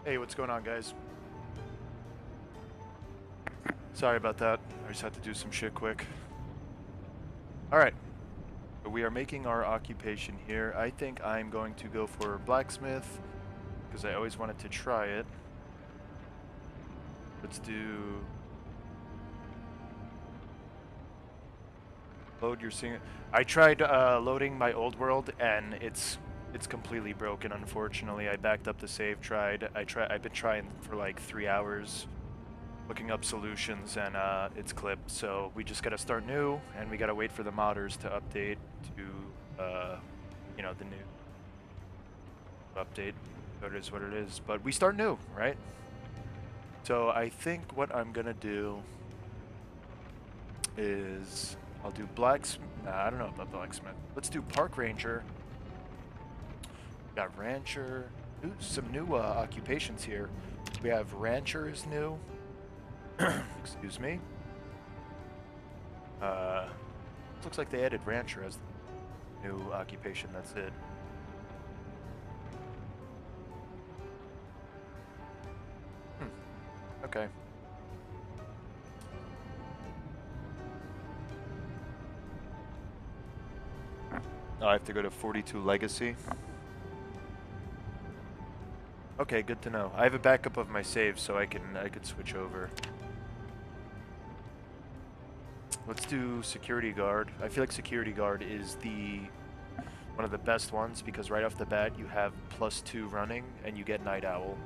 Hey, what's going on, guys? Sorry about that. I just had to do some shit quick. Alright. So we are making our occupation here. I think I'm going to go for blacksmith, because I always wanted to try it. Let's do... Load your singer. I tried loading my old world, and it's completely broken, unfortunately. I backed up the save, I've been trying for like 3 hours, looking up solutions, and it's clipped. So we just gotta start new, and we gotta wait for the modders to update to, you know, the new update. So it is what it is. But we start new, right? So I think what I'm gonna do is I'll do blacksmith. I don't know about blacksmith. Let's do park ranger. Got rancher. Ooh, some new occupations here. We have rancher is new. Excuse me. Looks like they added rancher as the new occupation. That's it. Okay. Oh, I have to go to 42 legacy. Okay, good to know. I have a backup of my save, so I could switch over. Let's do security guard. I feel like security guard is one of the best ones, because right off the bat you have +2 running and you get night owl,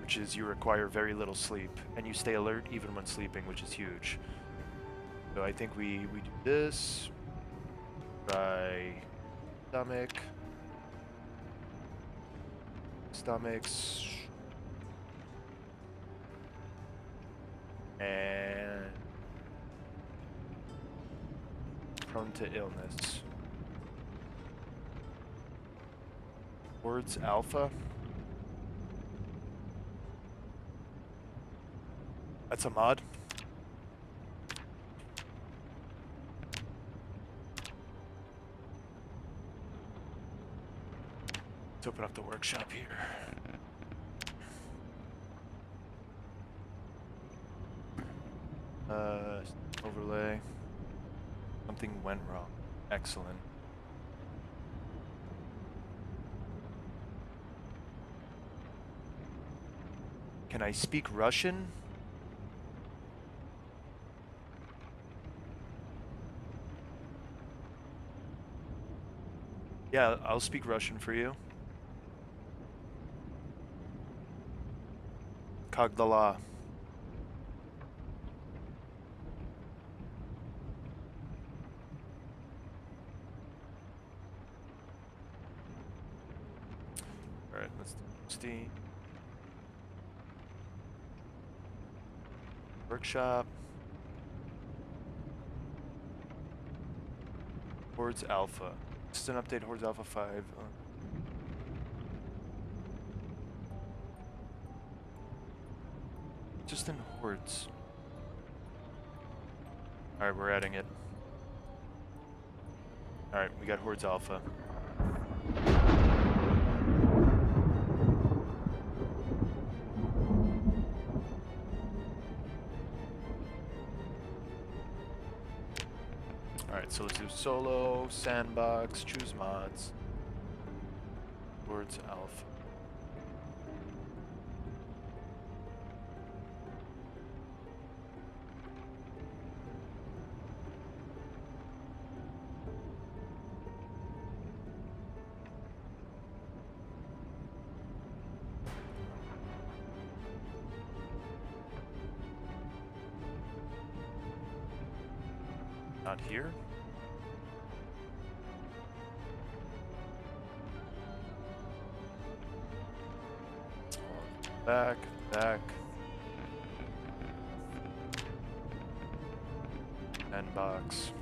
which is you require very little sleep and you stay alert even when sleeping, which is huge. So I think we do this. Try stomachs, and prone to illness. Words alpha. That's a mod. Let's open up the workshop here. Overlay. Something went wrong. Excellent. Can I speak Russian? Yeah, I'll speak Russian for you. Kagdala. Alright, let's do Steam. Workshop. Hordes Alpha. This is an update, Hordes Alpha 5. Just in Hordes. Alright, we're adding it. Alright, we got Hordes Alpha. Alright, so let's do solo, sandbox, choose mods. Hordes Alpha. Not here. Back. And box.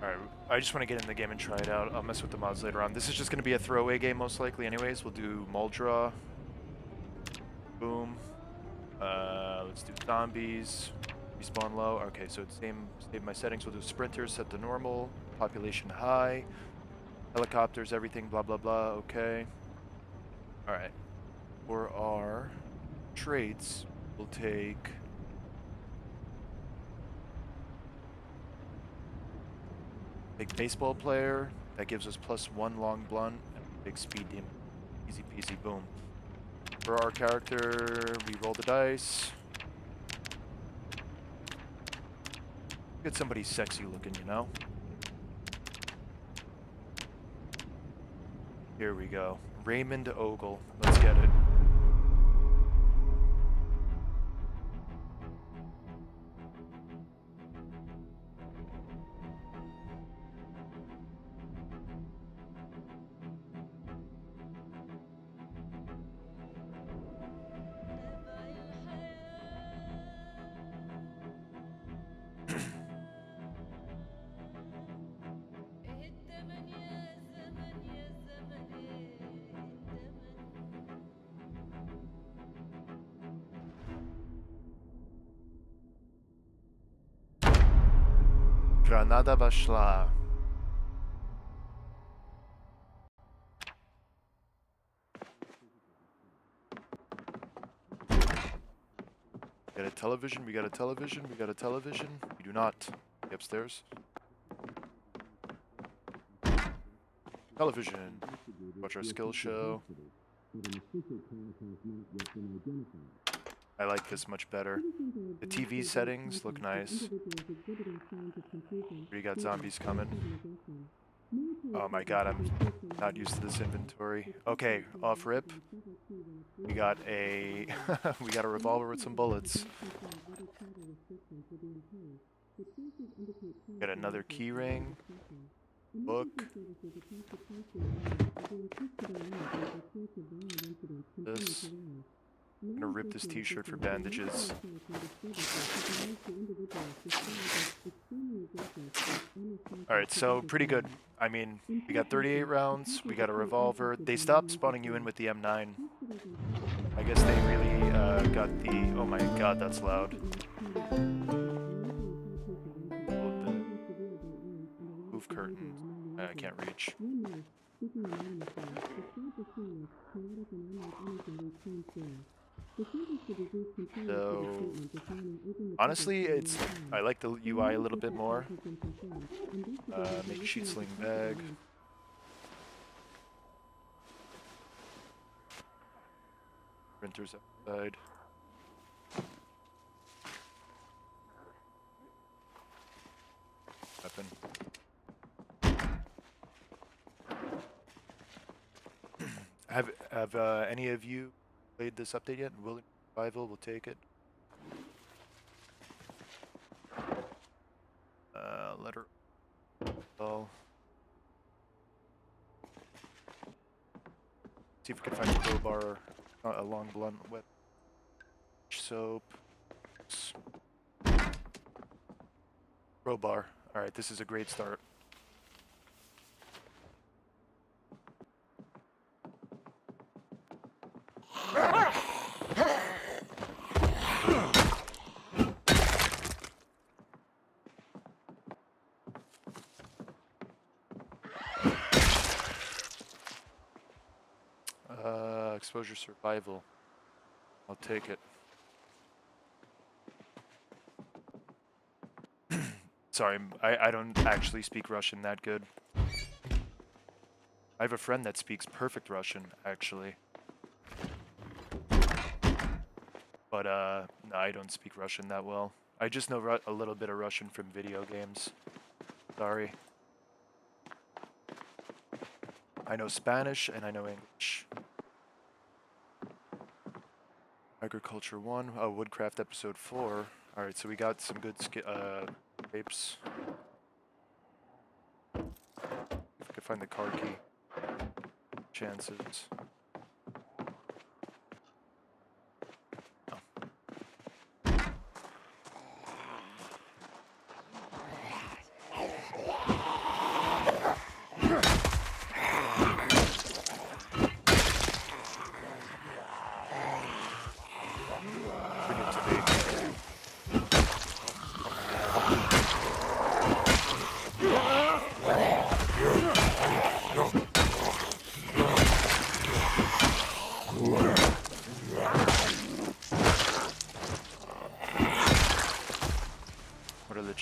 Alright, I just want to get in the game and try it out. I'll mess with the mods later on. This is just going to be a throwaway game most likely anyways. We'll do Muldra. Boom. Let's do zombies. Respawn low. Okay, so it's save my settings. We'll do sprinters, set to normal. Population high. Helicopters, everything, blah, blah, blah. Okay. Alright. For our traits, we'll take... baseball player. That gives us +1 long blunt and big speed demon. Easy peasy, boom. For our character, we roll the dice. Get somebody sexy looking, you know? Here we go. Raymond Ogle. Let's get it. Granada başla. We got a television, we got a television, we got a television. We do not. Be upstairs. Television. Watch our skill show. I like this much better. The TV settings look nice. We got zombies coming. Oh my god, I'm not used to this inventory. Okay, off rip. We got a we got a revolver with some bullets. Got another key ring. Book. This. I'm gonna rip this t-shirt for bandages. Alright, so pretty good. I mean, we got 38 rounds, we got a revolver. They stopped spawning you in with the M9. I guess they really got the... Oh my god, that's loud. Move curtains. I can't reach. So, honestly, I like the UI a little bit more. Make sheet sling bag. Printers outside. Weapon. Have any of you played this update yet? Willing Survival, we'll take it. Letter. Well. See if we can find a crowbar, a long blunt whip. Soap. Crowbar. Alright, this is a great start. Exposure survival. I'll take it. Sorry, I don't actually speak Russian that good. I have a friend that speaks perfect Russian, actually. But, no, I don't speak Russian that well. I just know a little bit of Russian from video games. Sorry. I know Spanish and I know English. Agriculture 1, oh, Woodcraft episode 4. Alright, so we got some good tapes. If we could find the card key. Chances.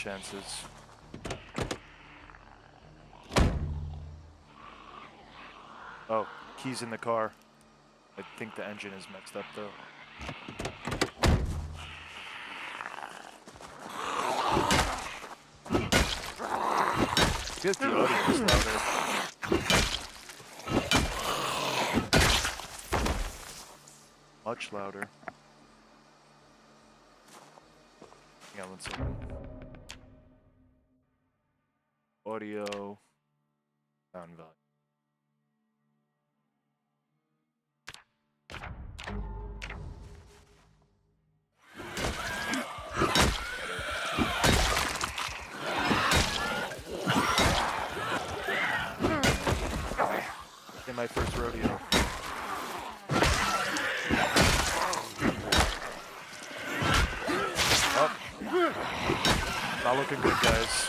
chances. Oh, keys in the car. I think the engine is messed up though. I feel like the audio is louder. Much louder. Hang on one second. Audio. Sound volume. In my first rodeo. Oh. Not looking good, guys.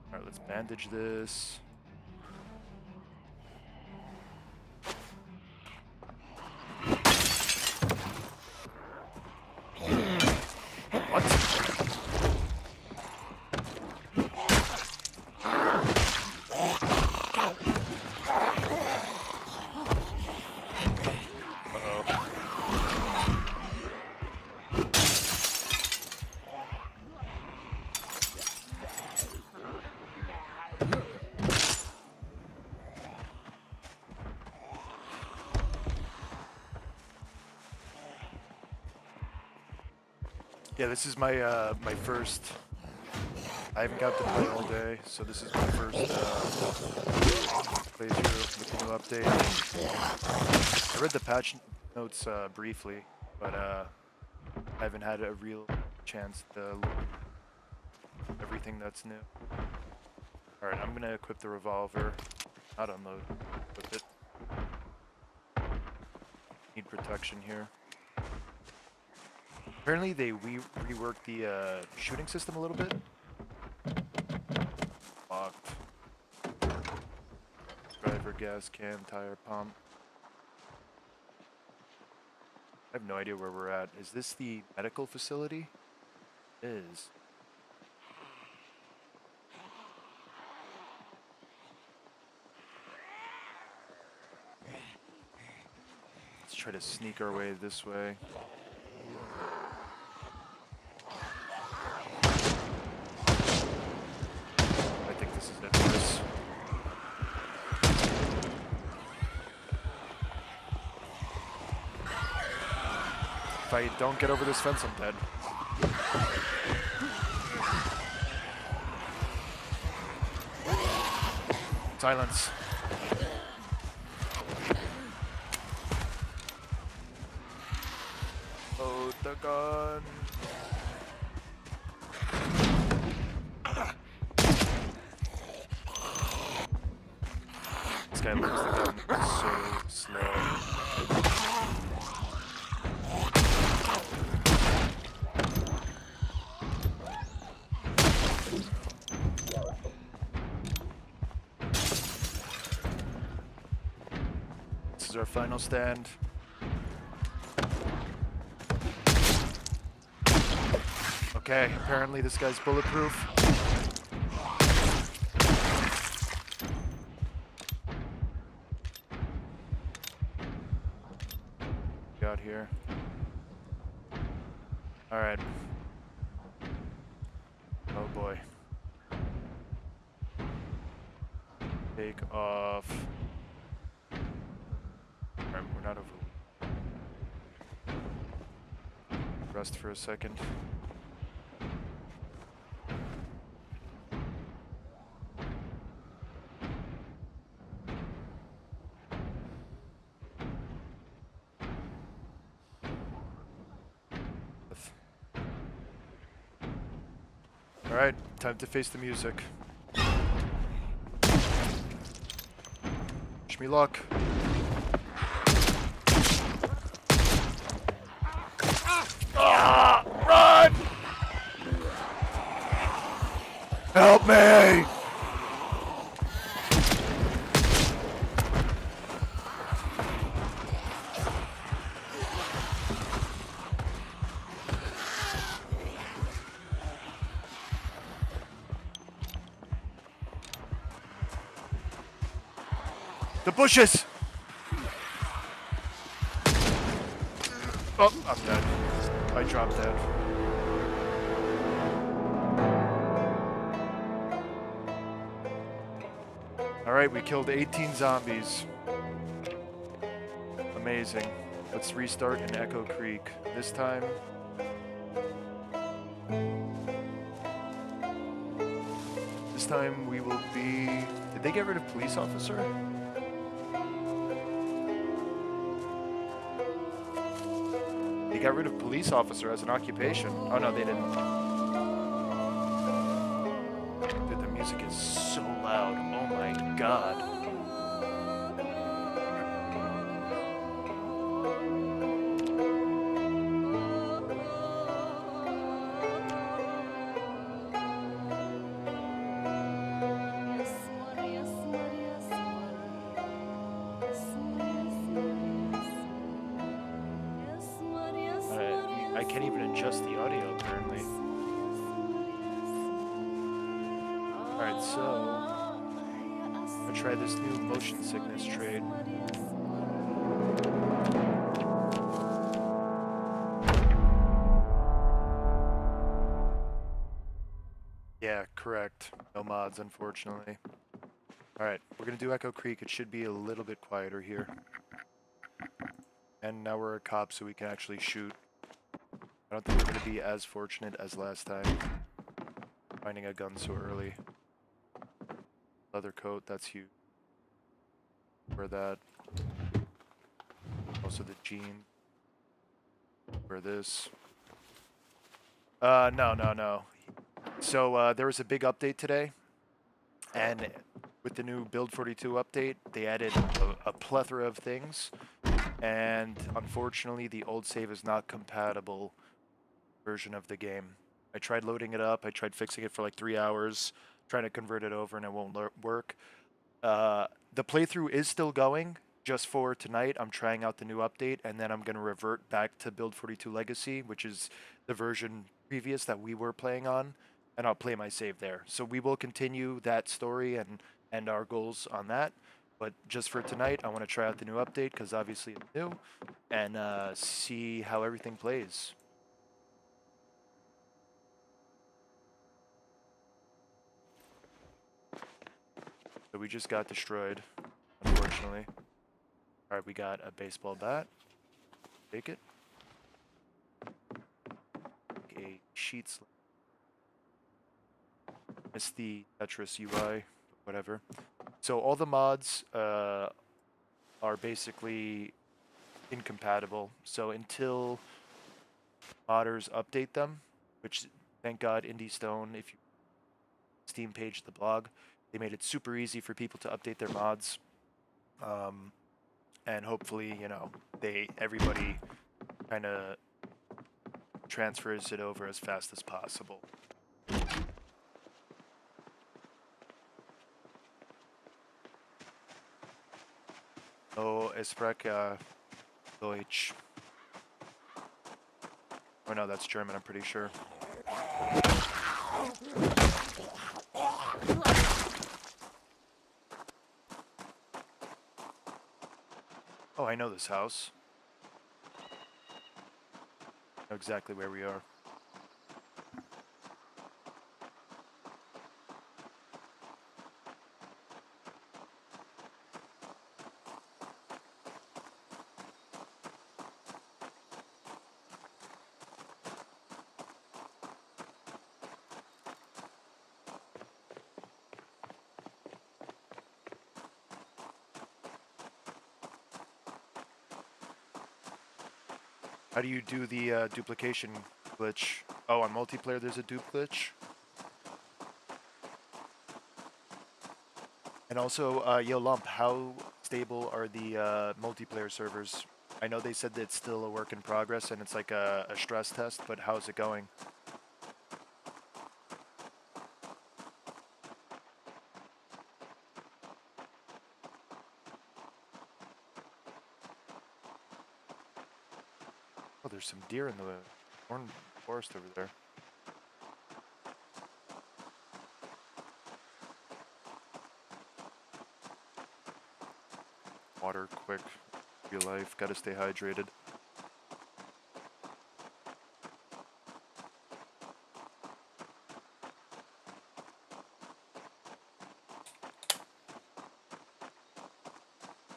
Alright, let's bandage this. Yeah, this is my my first. I haven't got to play all day, so this is my first playthrough with the new update. I read the patch notes briefly, but I haven't had a real chance to look at everything that's new. All right, I'm gonna equip the revolver. Not unload. Equip it. Need protection here. Apparently they reworked the shooting system a little bit. Locked. Driver, gas can, tire pump. I have no idea where we're at. Is this the medical facility? It is. Let's try to sneak our way this way. This is it for us. If I don't get over this fence, I'm dead. Silence. Load the gun. This guy loads the gun so slow. This is our final stand. Okay, apparently this guy's bulletproof. Out here. All right. Oh boy. Take off. All right, we're not over. Rest for a second. Alright, time to face the music. Wish me luck. Ah! Run! Help me! The bushes! Oh, I'm dead. I dropped dead. Alright, we killed 18 zombies. Amazing. Let's restart in Echo Creek. This time... This time we will be... Did they get rid of police officer? They got rid of police officer as an occupation. Oh no, they didn't. Dude, the music is so loud. Oh my god. I can't even adjust the audio apparently. Alright, so I'll try this new motion sickness trade. Yeah, correct. No mods, unfortunately. Alright, we're gonna do Echo Creek. It should be a little bit quieter here. And now we're a cop, so we can actually shoot. I don't think we're gonna be as fortunate as last time. Finding a gun so early. Leather coat, that's huge. Wear that. Also the jeans. Wear this. No. So there was a big update today, and with the new Build 42 update, they added a plethora of things, and unfortunately the old save is not compatible version of the game. I tried loading it up, I tried fixing it for like 3 hours, trying to convert it over, and it won't work. The playthrough is still going. Just for tonight, I'm trying out the new update, and then I'm going to revert back to Build 42 Legacy, which is the version previous that we were playing on, and I'll play my save there. So we will continue that story and our goals on that, but just for tonight, I want to try out the new update, because obviously it's new, and see how everything plays. So we just got destroyed, unfortunately. Alright, we got a baseball bat. Take it. A sheet. It's the Tetris UI, whatever. So all the mods are basically incompatible. So until modders update them, which thank God Indie Stone, if you Steam page, the blog, they made it super easy for people to update their mods. And hopefully, you know, everybody kind of transfers it over as fast as possible. Oh, ich spreche Deutsch. Oh no, that's German, I'm pretty sure. Oh, I know this house. I know exactly where we are. How do you do the duplication glitch? Oh, on multiplayer there's a dupe glitch? And also, Yo Lump, how stable are the multiplayer servers? I know they said that it's still a work in progress and it's like a stress test, but how's it going? Oh, there's some deer in the forest over there. water quick. Real life, gotta stay hydrated.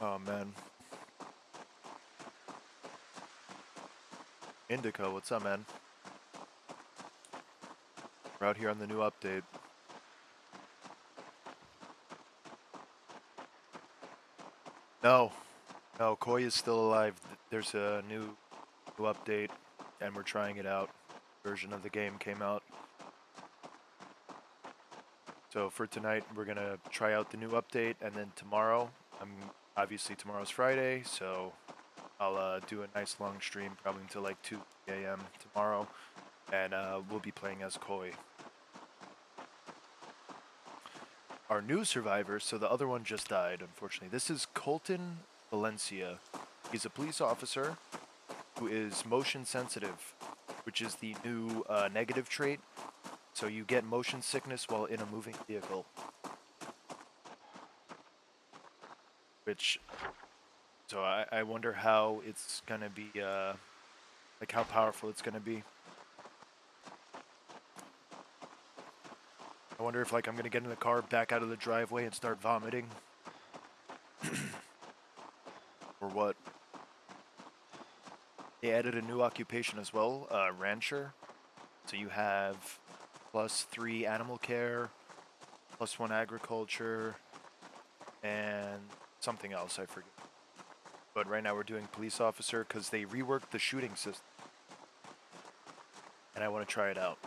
Oh man. Indica, what's up, man? We're out here on the new update. No, Koi is still alive. There's a new update, and we're trying it out. Version of the game came out. So for tonight, we're gonna try out the new update, and then tomorrow, obviously tomorrow's Friday, so I'll do a nice long stream, probably until like 2 a.m. tomorrow, and we'll be playing as Koi. Our new survivor, so the other one just died, unfortunately. This is Colton Valencia. He's a police officer who is motion sensitive, which is the new negative trait. So you get motion sickness while in a moving vehicle. So I wonder how it's gonna be, like how powerful it's gonna be. I wonder if like I'm gonna get in the car, back out of the driveway and start vomiting. Or what? They added a new occupation as well, rancher. So you have +3 animal care, +1 agriculture, and something else, I forget. But right now we're doing police officer because they reworked the shooting system. And I want to try it out.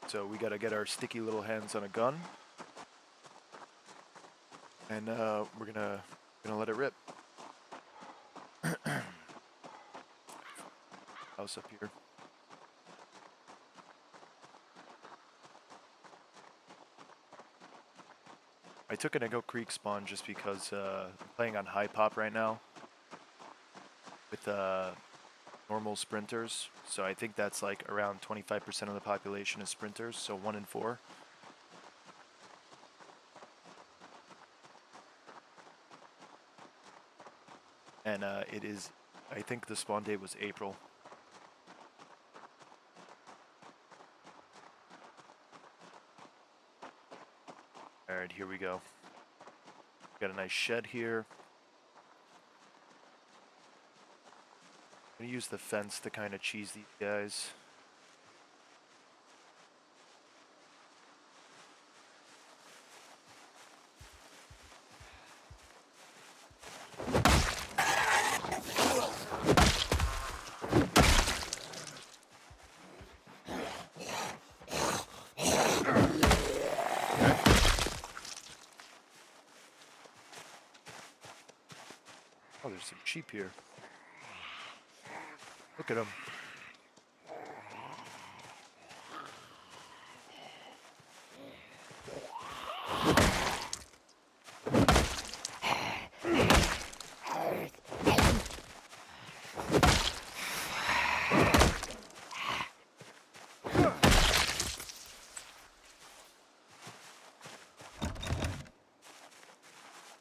So we gotta get our sticky little hands on a gun. And we're gonna let it rip. House up here. I took an Echo Creek spawn just because I'm playing on high pop right now with normal sprinters. So I think that's like around 25% of the population is sprinters, so 1 in 4. And it is, I think the spawn date was April. Alright, here we go. Got a nice shed here. I'm gonna use the fence to kind of cheese these guys. Oh, there's some sheep here. Look at them.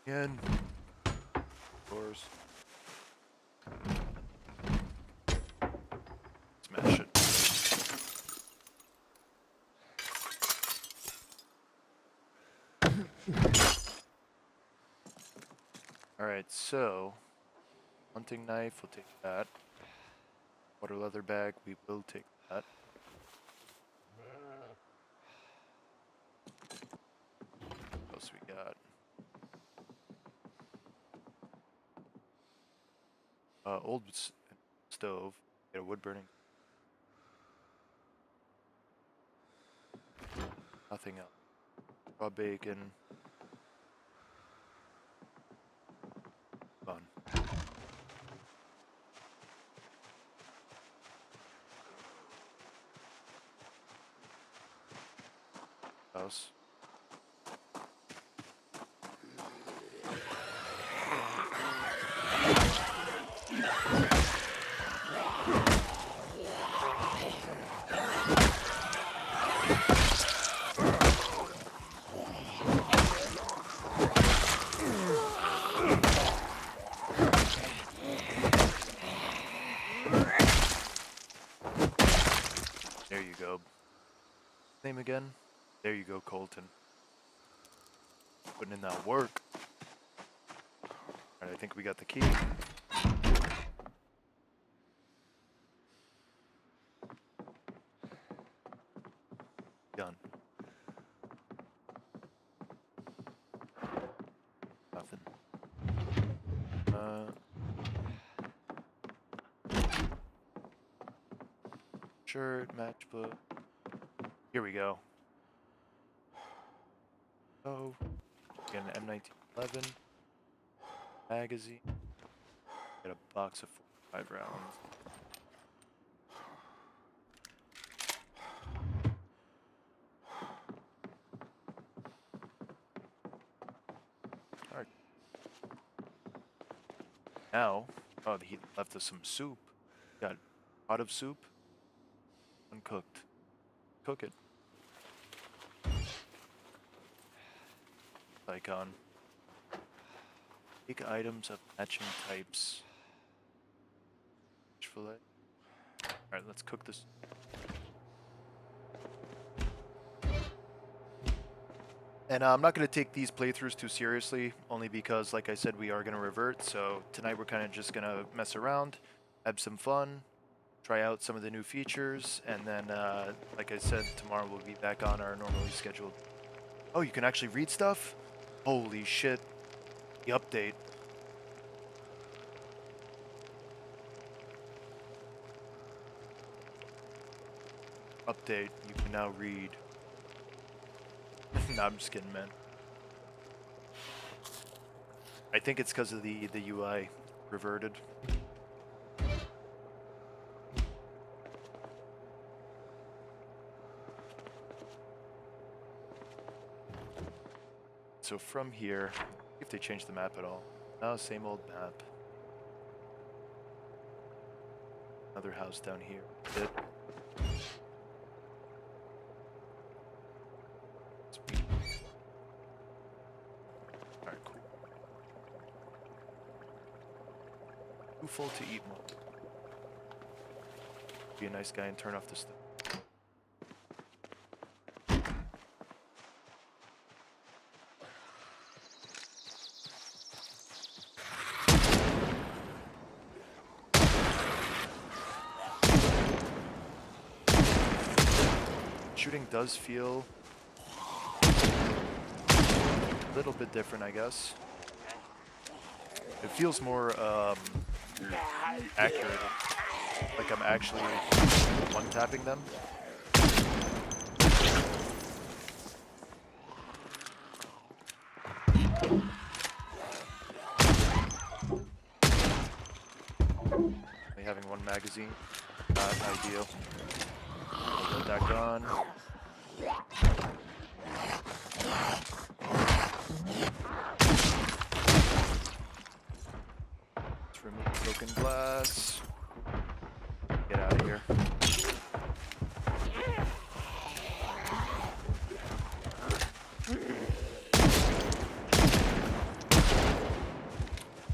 Again. Doors. Smash it. Alright, so hunting knife, we'll take that. Water leather bag, we will take that. What else we got? Old stove, get a wood burning. Nothing else. Raw bacon. Fun. House. go. Name again? There you go, Colton. Putting in that work. Alright, I think we got the key. Done. Nothing. Shirt, matchbook. Here we go. Oh, get an M1911 magazine. Get a box of 45 rounds. All right. Now, oh, he left us some soup. Got a pot of soup, uncooked. Cook it. Icon. Take items of matching types. Fish fillet. Alright, let's cook this. And I'm not going to take these playthroughs too seriously, only because, like I said, we are going to revert. So tonight we're kind of just going to mess around, have some fun, try out some of the new features, and then, like I said, tomorrow we'll be back on our normally scheduled. Oh, you can actually read stuff? Holy shit. The update. Update. You can now read. Nah, I'm just kidding, man. I think it's because of the UI reverted. So from here, if they change the map at all. No, same old map. Another house down here. It. Alright, cool. Too full to eat more. Be a nice guy and turn off the stuff. Shooting does feel a little bit different, I guess. It feels more accurate, like I'm actually one-tapping them. Only having one magazine, not ideal. Put that gun. Let's remove broken glass. Get out of here.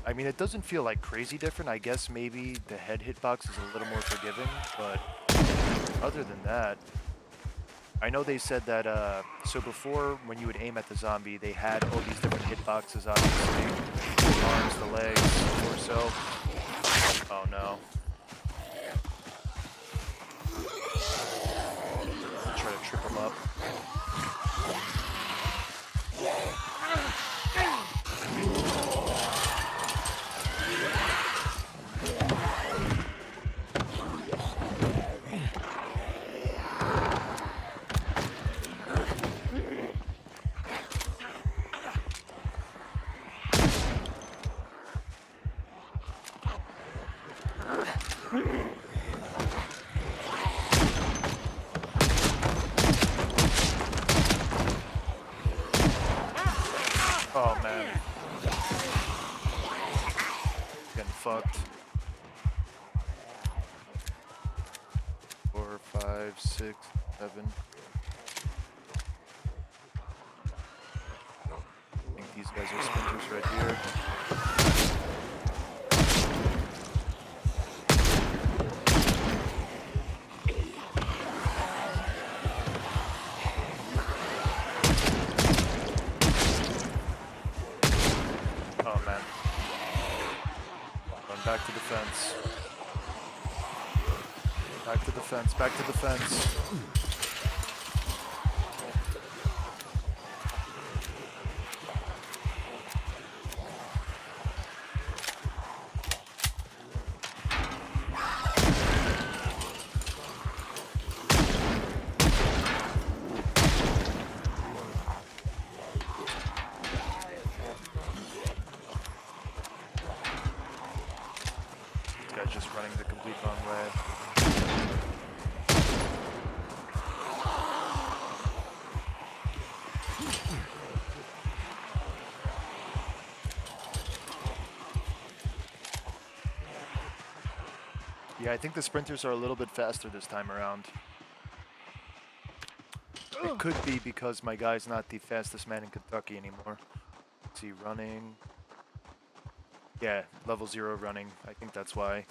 I mean, it doesn't feel like crazy different. I guess maybe the head hitbox is a little more forgiving, but other than that, I know they said that, so before, when you would aim at the zombie, they had all these different hitboxes, obviously. The arms, the legs, the torso. Oh no. Try to trip him up. Oh man. Getting fucked. 4, 5, 6, 7. I think these guys are sprinters right here. Back to the fence, back to the fence. This guy's just running the complete wrong way. Yeah, I think the sprinters are a little bit faster this time around. It could be because my guy's not the fastest man in Kentucky anymore. Is he running? Yeah, level 0 running. I think that's why.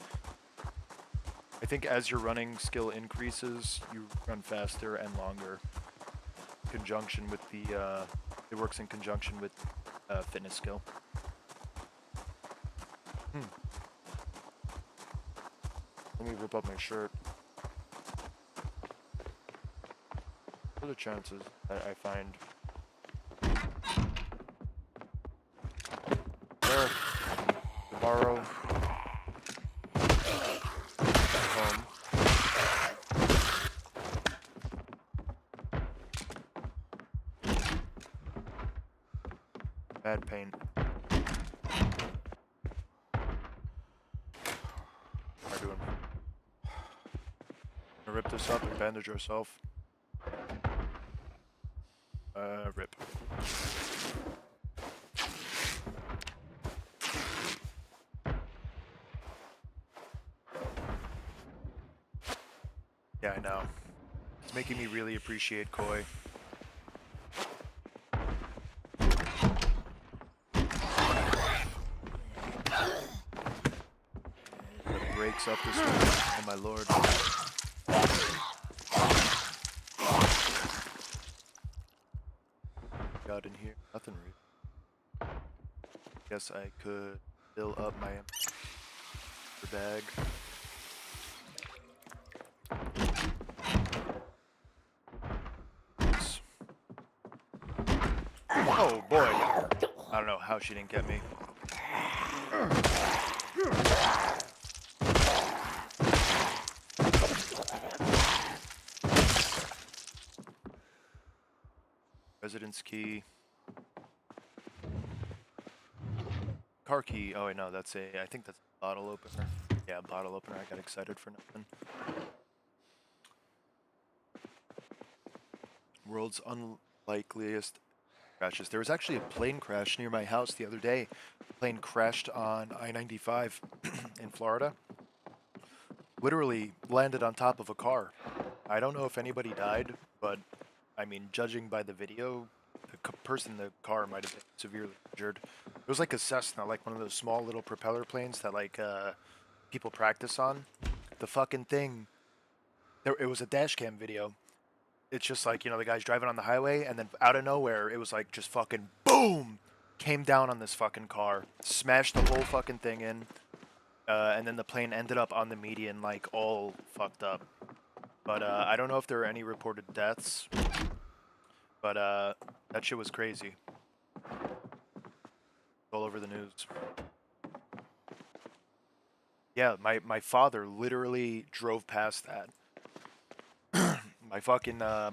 I think as your running skill increases, you run faster and longer. Conjunction with the, it works in conjunction with fitness skill. Let me rip up my shirt. What are the chances that I find? There. To borrow. Home. Bad paint. How are you doing? Gonna rip this up and bandage yourself. Rip. Yeah, I know. It's making me really appreciate Koi. It breaks up this one. Oh my lord. Got in here. Nothing really. Guess I could fill up my bag. Oh boy. I don't know how she didn't get me. Residence key. Car key. Oh wait, no, that's I think that's a bottle opener. Yeah, bottle opener. I got excited for nothing. World's unlikeliest crashes. There was actually a plane crash near my house the other day. A plane crashed on I-95 in Florida. Literally landed on top of a car. I don't know if anybody died, but I mean, judging by the video, the person in the car might have been severely injured. It was like a Cessna, like one of those small little propeller planes that like people practice on. The fucking thing. It was a dash cam video. It's just like, you know, the guy's driving on the highway, and then out of nowhere, it was like just fucking boom! Came down on this fucking car, smashed the whole fucking thing in, and then the plane ended up on the median, like, all fucked up. But I don't know if there were any reported deaths, but that shit was crazy. All over the news. Yeah, my father literally drove past that.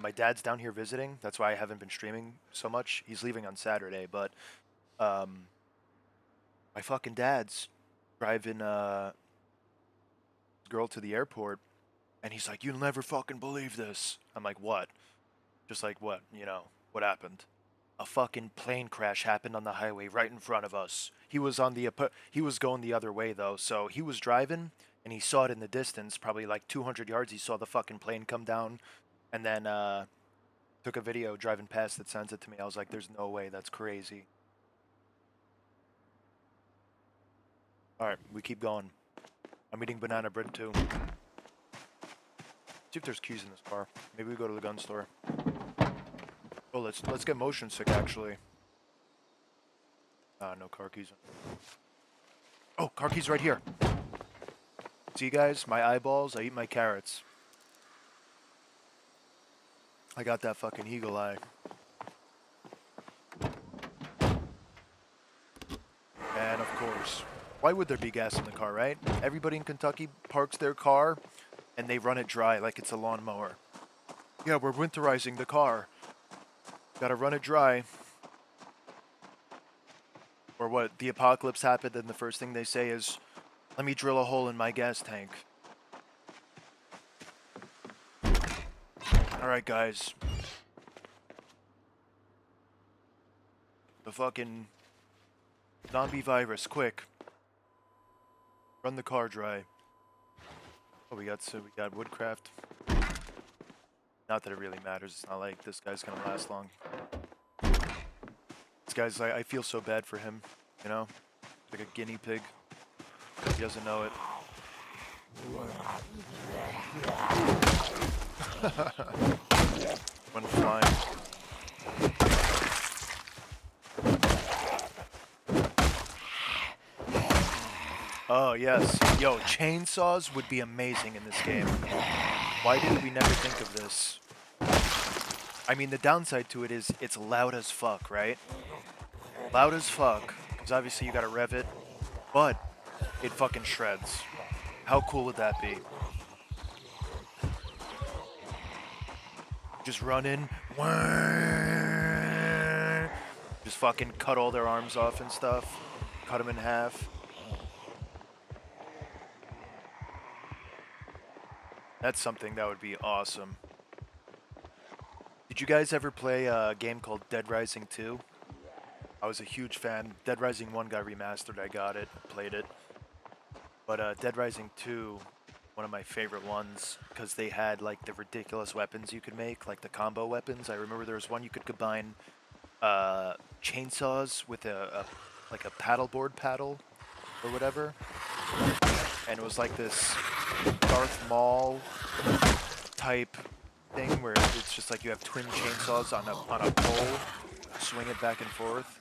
My dad's down here visiting. That's why I haven't been streaming so much. He's leaving on Saturday, but my fucking dad's driving girl to the airport, and he's like, "You'll never fucking believe this." I'm like, "What?" Just like, "What? You know, what happened?" A fucking plane crash happened on the highway right in front of us. He was going the other way though, so he was driving and he saw it in the distance, probably like 200 yards. He saw the fucking plane come down, and then took a video driving past it, sends it to me. I was like, "There's no way, that's crazy." All right, we keep going. I'm eating banana bread too. See if there's keys in this car. Maybe we go to the gun store. Oh, let's get motion sick actually. No car keys. Oh, car keys right here. See guys, my eyeballs, I eat my carrots. I got that fucking eagle eye. And of course, why would there be gas in the car, right? Everybody in Kentucky parks their car and they run it dry like it's a lawnmower. Yeah, we're winterizing the car. Gotta run it dry. Or what, the apocalypse happened and the first thing they say is, let me drill a hole in my gas tank. Alright guys. The fucking zombie virus, quick. Run the car dry. Oh, we got woodcraft. Not that it really matters, it's not like this guy's gonna last long. This guy's, I feel so bad for him, you know? Like a guinea pig. He doesn't know it. Went flying. Oh, yes. Yo, chainsaws would be amazing in this game. Why did we never think of this? I mean, the downside to it is it's loud as fuck, right? Loud as fuck. Because obviously you gotta rev it. But it fucking shreds. How cool would that be? Just run in. Just fucking cut all their arms off and stuff. Cut them in half. That's something that would be awesome. Did you guys ever play a game called Dead Rising 2? I was a huge fan. Dead Rising 1 got remastered. I got it, played it. But Dead Rising 2, one of my favorite ones, because they had like the ridiculous weapons you could make, like the combo weapons. I remember there was one you could combine chainsaws with like a paddleboard paddle or whatever. And it was like this Darth Maul type thing where it's just like you have twin chainsaws on a pole, swing it back and forth.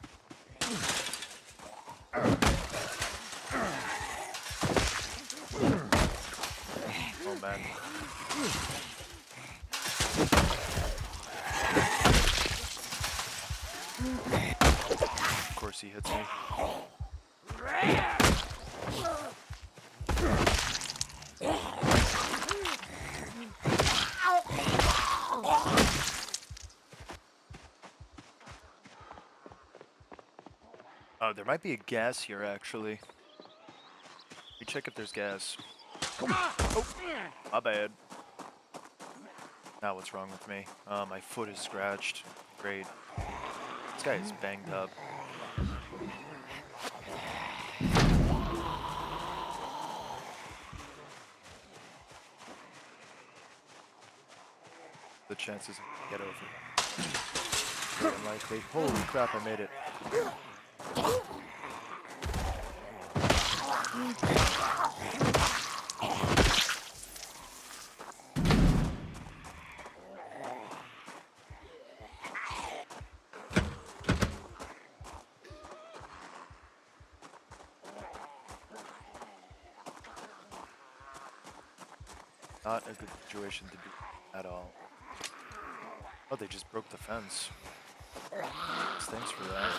Oh man. Of course he hits me. Oh, there might be a gas here, actually. Let me check if there's gas. Oh, my bad. Now what's wrong with me? My foot is scratched. Great. This guy is banged up. The chances I can get over. Very unlikely. Holy crap, I made it. Not a good situation to be at all. Oh, they just broke the fence. Thanks for that.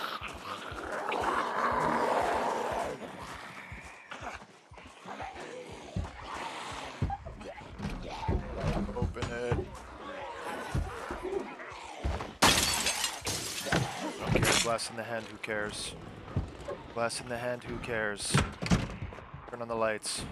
Open it. Okay, glass in the hand, who cares? Glass in the hand, who cares? Turn on the lights.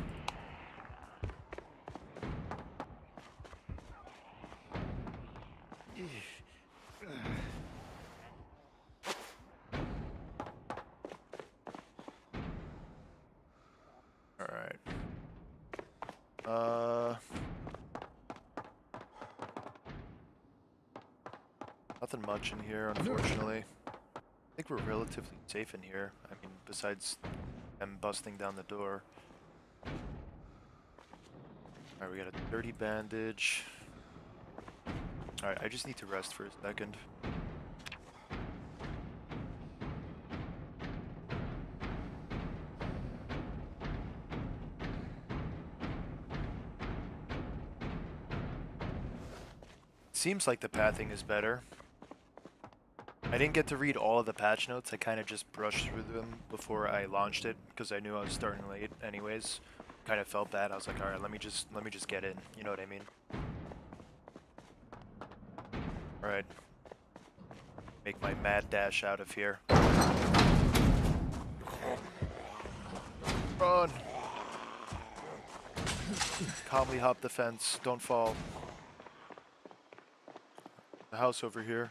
Nothing much in here, unfortunately. I think we're relatively safe in here. I mean, besides them busting down the door. Alright, we got a dirty bandage. Alright, I just need to rest for a second. Seems like the pathing is better. I didn't get to read all of the patch notes. I kind of just brushed through them before I launched it because I knew I was starting late anyways. Kind of felt bad. I was like, all right, let me just get in. You know what I mean? All right. Make my mad dash out of here. Run! Calmly hop the fence. Don't fall. The house over here.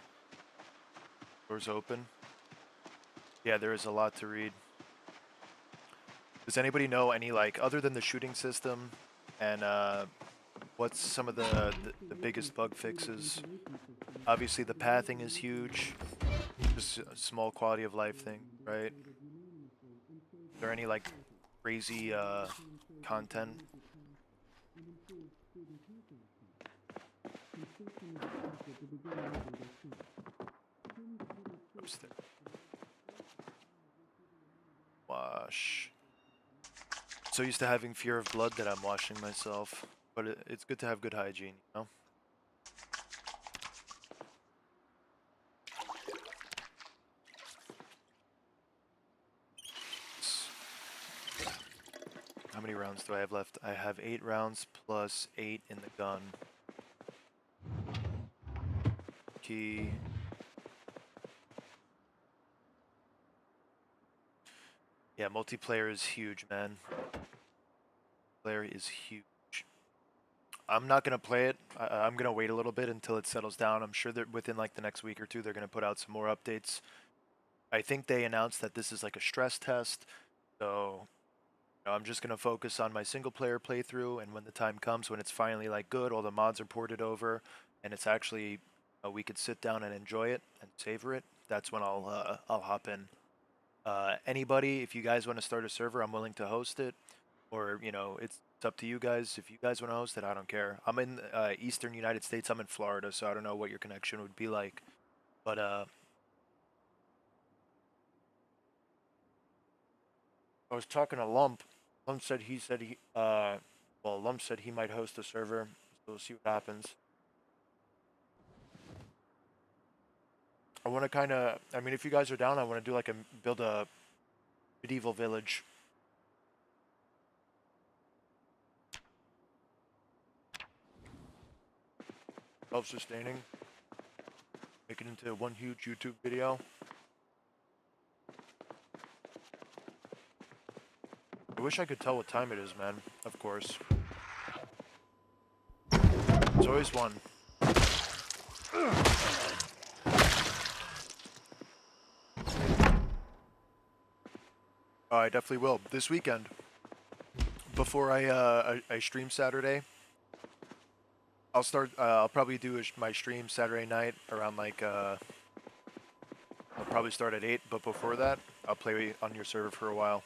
Doors open. Yeah, there is a lot to read. Does anybody know any, like, other than the shooting system and what's some of the biggest bug fixes? Obviously the pathing is huge. Just a small quality of life thing, right? Is there any like crazy content? Upstairs. Wash. So used to having fear of blood that I'm washing myself, but it's good to have good hygiene, you know? How many rounds do I have left? I have 8 rounds plus 8 in the gun. Key. Yeah, multiplayer is huge, man. Player is huge. I'm not gonna play it. I'm gonna wait a little bit until it settles down. I'm sure that within like the next week or two, they're gonna put out some more updates. I think they announced that this is like a stress test, so I'm just gonna focus on my single player playthrough. And when the time comes, when it's finally like good, all the mods are ported over, and it's actually we could sit down and enjoy it and savor it. That's when I'll hop in. Anybody, if you guys want to start a server, I'm willing to host it. Or it's up to you guys. If you guys want to host it, I don't care. I'm in Eastern United States. I'm in Florida, so I don't know what your connection would be like. But I was talking to Lump. Lump said Lump said he might host a server. So we'll see what happens. I want to kind of. I mean, if you guys are down, I want to do like build a medieval village. Self-sustaining. Make it into one huge YouTube video. I wish I could tell what time it is, man. Of course. It's always one. I definitely will. This weekend. Before I stream Saturday. I'll start, I'll probably do my stream Saturday night around like, I'll probably start at 8, but before that, I'll play on your server for a while.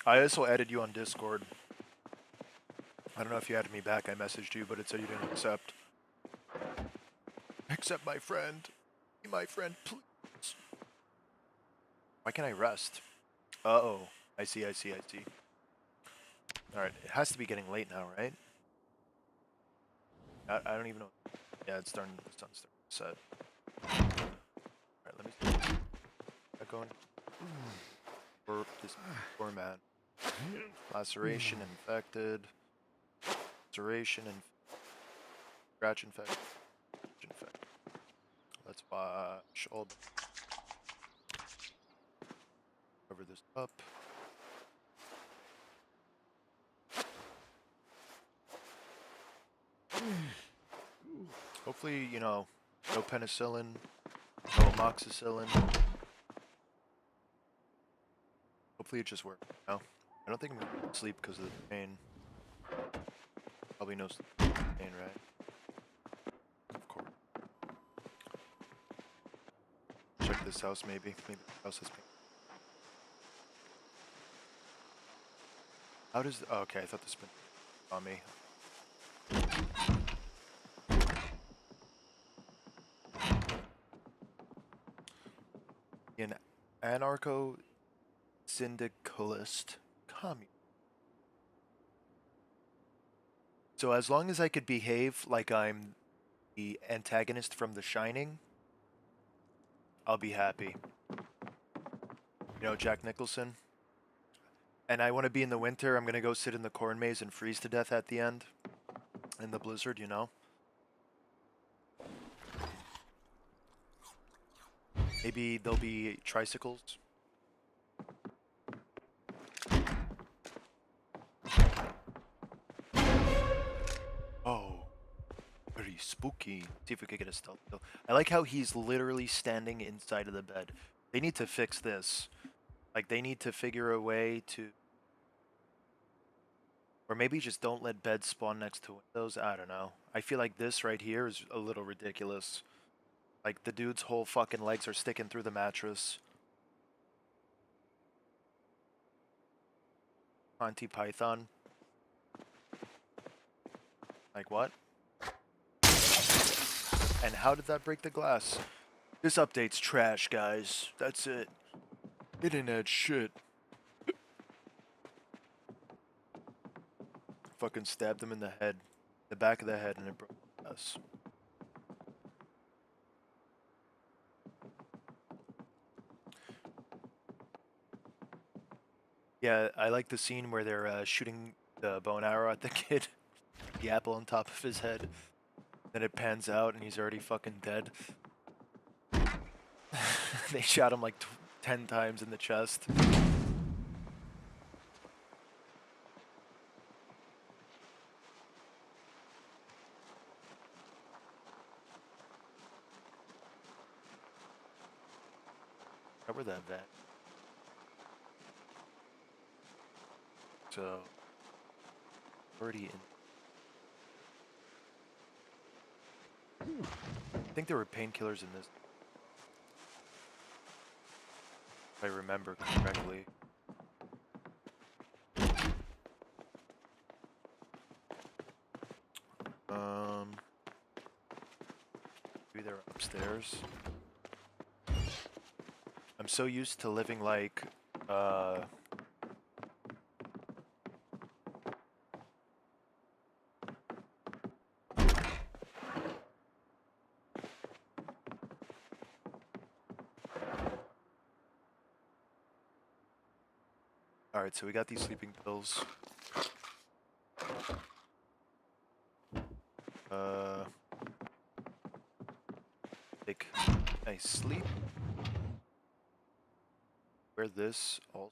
I also added you on Discord. I don't know if you added me back. I messaged you, but it said you didn't accept. Accept my friend. Be my friend, please. Why can't I rest? Uh-oh. I see. Alright, it has to be getting late now, right? I don't even know. Yeah, it's starting, the sun's starting to set. Alright, let me see. Am I going? Burp this format. Laceration infected. Laceration and scratch infected. Let's wash all the cover this up. Hopefully, no penicillin, no amoxicillin. Hopefully it just works. No, I don't think I'm gonna sleep because of the pain. Probably no pain, right? Of course. Check this house, maybe. Maybe the house has pain. How does? Oh, okay, I thought this been on me. An anarcho-syndicalist commune. So as long as I could behave like I'm the antagonist from The Shining, I'll be happy. You know, Jack Nicholson. And I want to be in the winter. I'm going to go sit in the corn maze and freeze to death at the end. In the blizzard, you know? Maybe there'll be tricycles. Oh, pretty spooky. See if we could get a stealth kill. I like how he's literally standing inside of the bed. They need to fix this. Like, they need to figure a way to... Or maybe just don't let beds spawn next to windows. I don't know. I feel like this right here is a little ridiculous. Like, the dude's whole fucking legs are sticking through the mattress. Monty Python. Like, what? And how did that break the glass? This update's trash, guys. That's it. It didn't add shit. Fucking stabbed him in the head. The back of the head, and it broke the glass. Yeah, I like the scene where they're shooting the bow and arrow at the kid. The apple on top of his head. Then it pans out and he's already fucking dead. They shot him like 10 times in the chest. Cover that vet. So, already in. I think there were painkillers in this. If I remember correctly. Maybe they're upstairs. I'm so used to living like, Alright, so we got these sleeping pills. Take nice sleep. Wear this all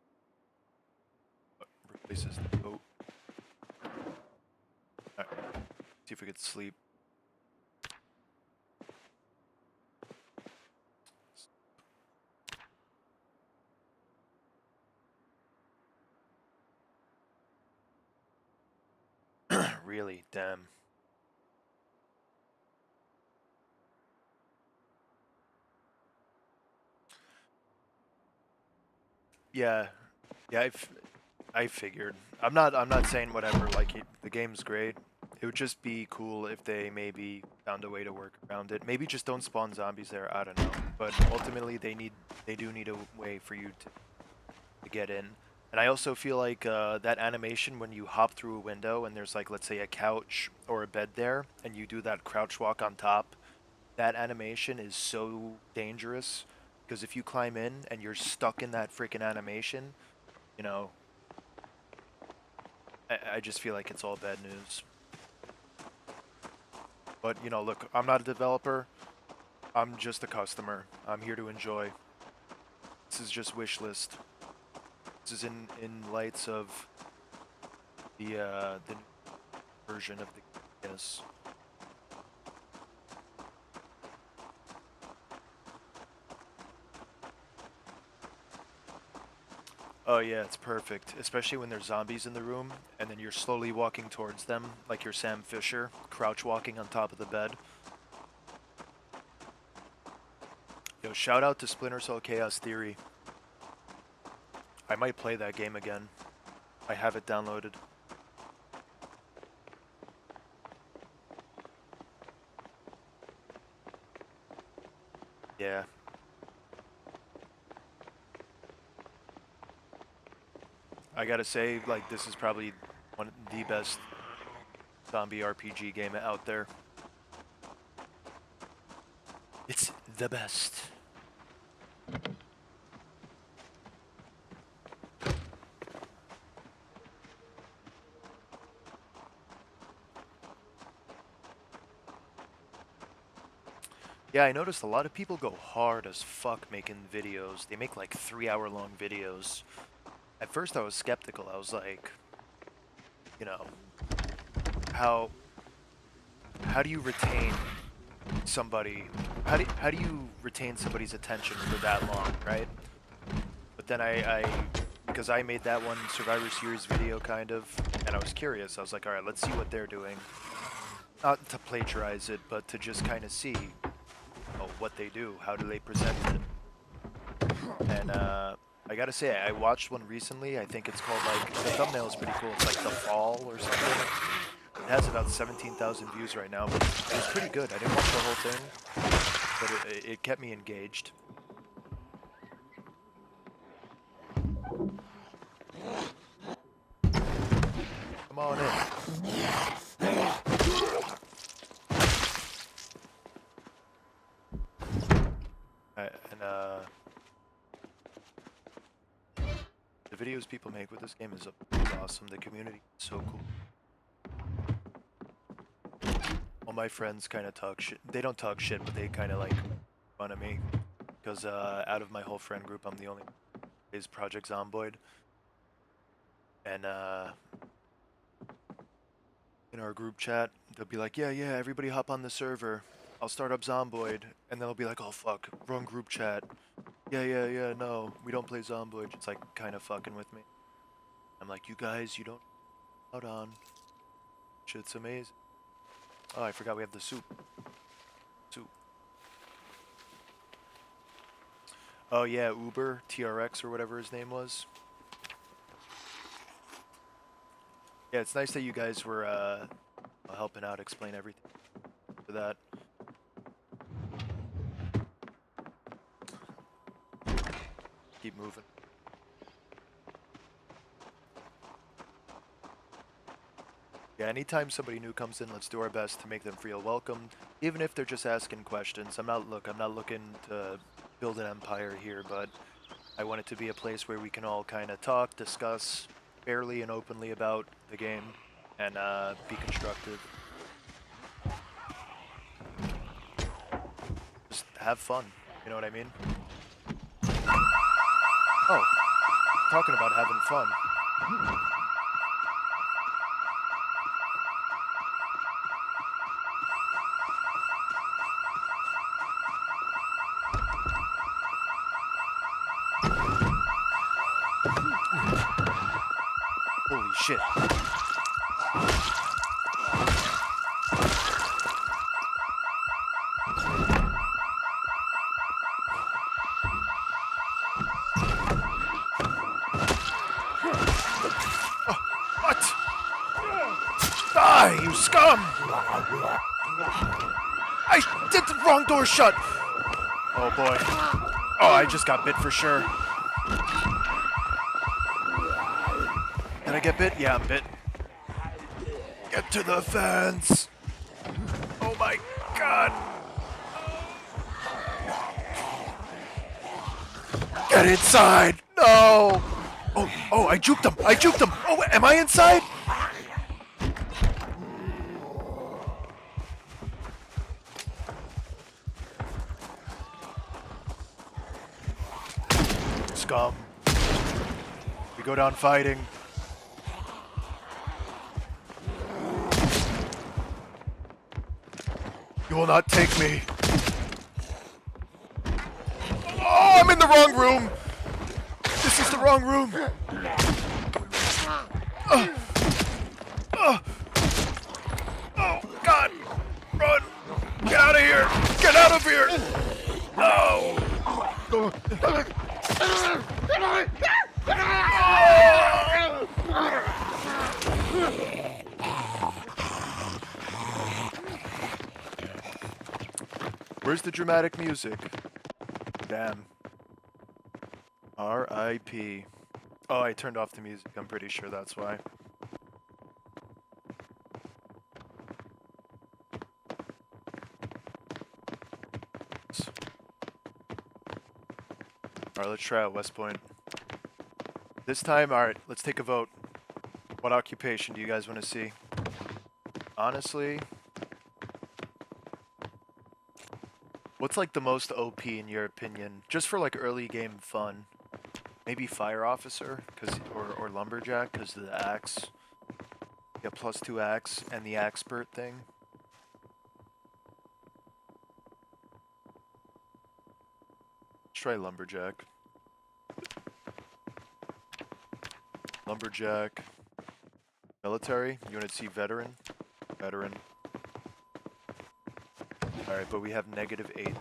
replaces the coat. Alright, see if we could sleep. Really, damn. Yeah, yeah, I figured. I'm not saying whatever. Like the game's great. It would just be cool if they maybe found a way to work around it. Maybe just don't spawn zombies there. I don't know. But ultimately, they do need a way for you to get in. And I also feel like that animation when you hop through a window and there's like, let's say, a couch or a bed there, and you do that crouch walk on top, that animation is so dangerous. Because if you climb in and you're stuck in that freaking animation, you know, I just feel like it's all bad news. But, you know, look, I'm not a developer. I'm just a customer. I'm here to enjoy. This is just wish list. This is in lights of the new version of the yes. Oh yeah, it's perfect. Especially when there's zombies in the room, and then you're slowly walking towards them, like you're Sam Fisher, crouch walking on top of the bed. Yo, shout out to Splinter Cell Chaos Theory. I might play that game again. I have it downloaded. Yeah. I gotta say, like, this is probably one of the best zombie RPG game out there. the best. Yeah, I noticed a lot of people go hard as fuck making videos. They make like 3-hour-long videos. At first I was skeptical. I was like, you know, how do you retain somebody? How do you retain somebody's attention for that long, right? But then because I made that one Survivor Series video kind of, and I was curious. I was like, all right, let's see what they're doing. Not to plagiarize it, but to just kind of see what they do. How do they present it? And I gotta say, I watched one recently. I think it's called, like, the thumbnail is pretty cool. It's like The Fall or something. It has about 17,000 views right now, but it was pretty good. I didn't watch the whole thing, but it kept me engaged. Come on in. The videos people make with this game is awesome. The community is so cool. All my friends kind of talk shit. They don't talk shit, but they kind of like fun of me. Because out of my whole friend group, I'm the only one who is Project Zomboid. And in our group chat, they'll be like, yeah, everybody hop on the server. I'll start up Zomboid. And they'll be like, oh fuck, wrong group chat. Yeah, no, we don't play Zomboid. It's like kind of fucking with me. I'm like, you guys, you don't out on. Shit's amazing. Oh, I forgot we have the soup. Soup. Oh yeah, Uber, TRX or whatever his name was. Yeah, it's nice that you guys were helping out, explain everything for that. Keep moving. Yeah, anytime somebody new comes in, let's do our best to make them feel welcome, even if they're just asking questions. I'm not looking to build an empire here, but I want it to be a place where we can all kind of talk, discuss fairly and openly about the game, and be constructive. Just have fun, you know what I mean? Oh, talking about having fun. Holy shit. Die, you scum! I did the wrong door shut! Oh boy. Oh, I just got bit for sure. Did I get bit? Yeah, I'm bit. Get to the fence! Oh my god! Get inside! No! Oh, I juked him! I juked him! Oh, am I inside? Scum. We go down fighting. You will not take me. Oh, I'm in the wrong room. This is the wrong room. Oh, God. Run. Get out of here. Get out of here. No. Where's the dramatic music? Damn. R.I.P. Oh, I turned off the music. I'm pretty sure that's why. Alright, let's try out West Point. This time, alright, let's take a vote. What occupation do you guys want to see? Honestly, what's like the most OP in your opinion? Just for like early game fun. Maybe Fire Officer, or Lumberjack, because of the axe. Yeah, +2 axe and the Axpert thing. Let's try Lumberjack. Lumberjack. Military. You want to see Veteran? Veteran. Alright, but we have -8.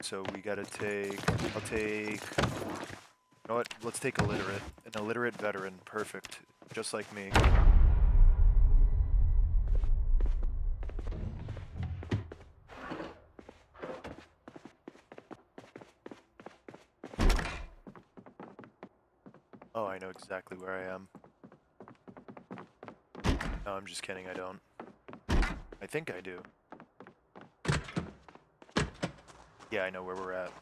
So we gotta take... I'll take... You know what? Let's take Illiterate. An illiterate veteran. Perfect. Just like me. Oh, I know exactly where I am. No, I'm just kidding, I don't. I think I do. Yeah, I know where we're at.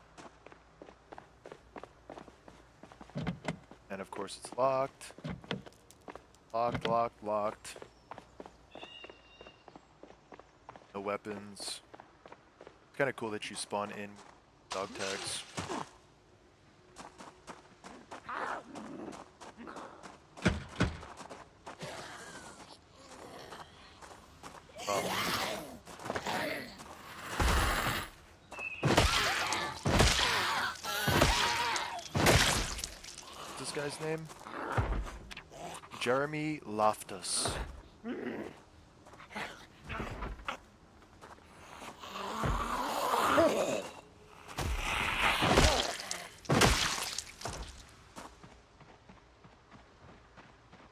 And of course it's locked. Locked, locked, locked. No weapons. It's kind of cool that you spawn in dog tags. What's this guy's name? Jeremy Loftus.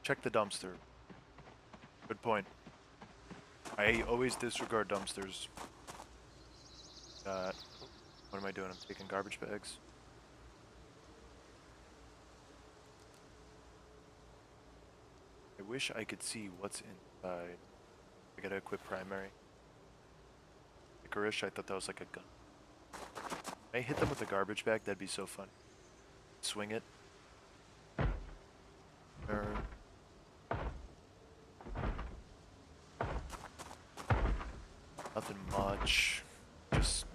Check the dumpster. Good point. I always disregard dumpsters. What am I doing? I'm taking garbage bags. I wish I could see what's inside. I gotta equip primary. Licorice, I thought that was like a gun. Can I hit them with a garbage bag? That'd be so fun. Swing it. Nothing much.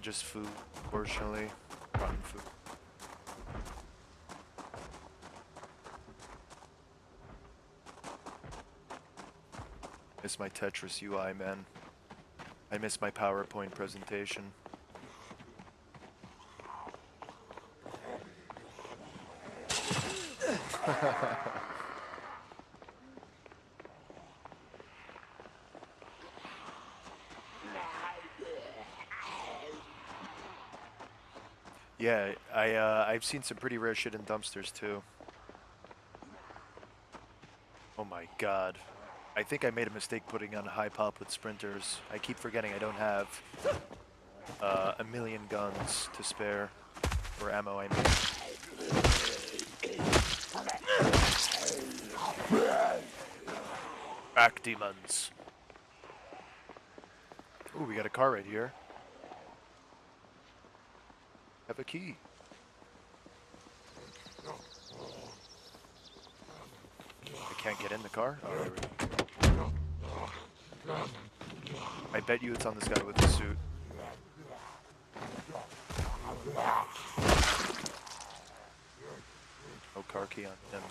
Just food, fortunately. Rotten food. Miss my Tetris UI, man. I miss my PowerPoint presentation. Yeah, I've seen some pretty rare shit in dumpsters too. Oh my god. I think I made a mistake putting on high pop with sprinters. I keep forgetting I don't have a million guns to spare. Or ammo, I mean. Back demons. Ooh, we got a car right here. Have a key. I can't get in the car? Oh, there we go. I bet you it's on this guy with the suit. No car key on him.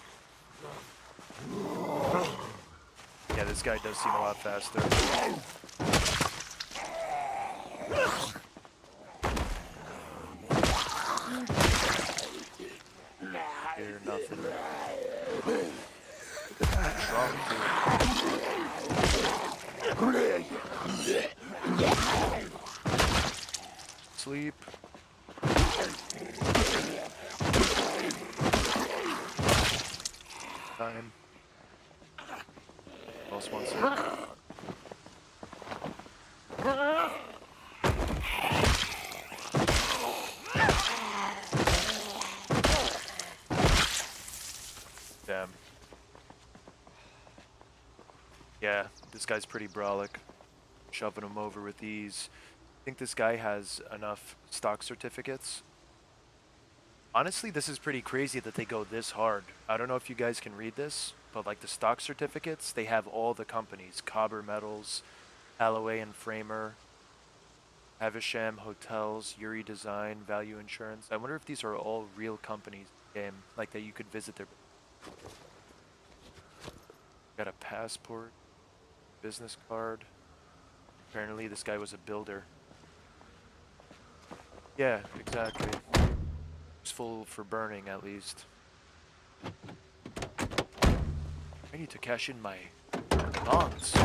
Yeah, this guy does seem a lot faster. Here, nothing. Wrong, Sleep. Time. Else wants it. Damn. Yeah, this guy's pretty brolic. Shoving him over with ease. I think this guy has enough stock certificates Honestly, this is pretty crazy that they go this hard. I don't know if you guys can read this, but like the stock certificates, they have all the companies: Cobber Metals, Alloway and Framer, Havisham Hotels, Yuri Design, Value Insurance. I wonder if these are all real companies in the game, like that you could visit their. Got a passport, business card. Apparently, this guy was a builder. Yeah, exactly. Useful for burning, at least. I need to cash in my bonds,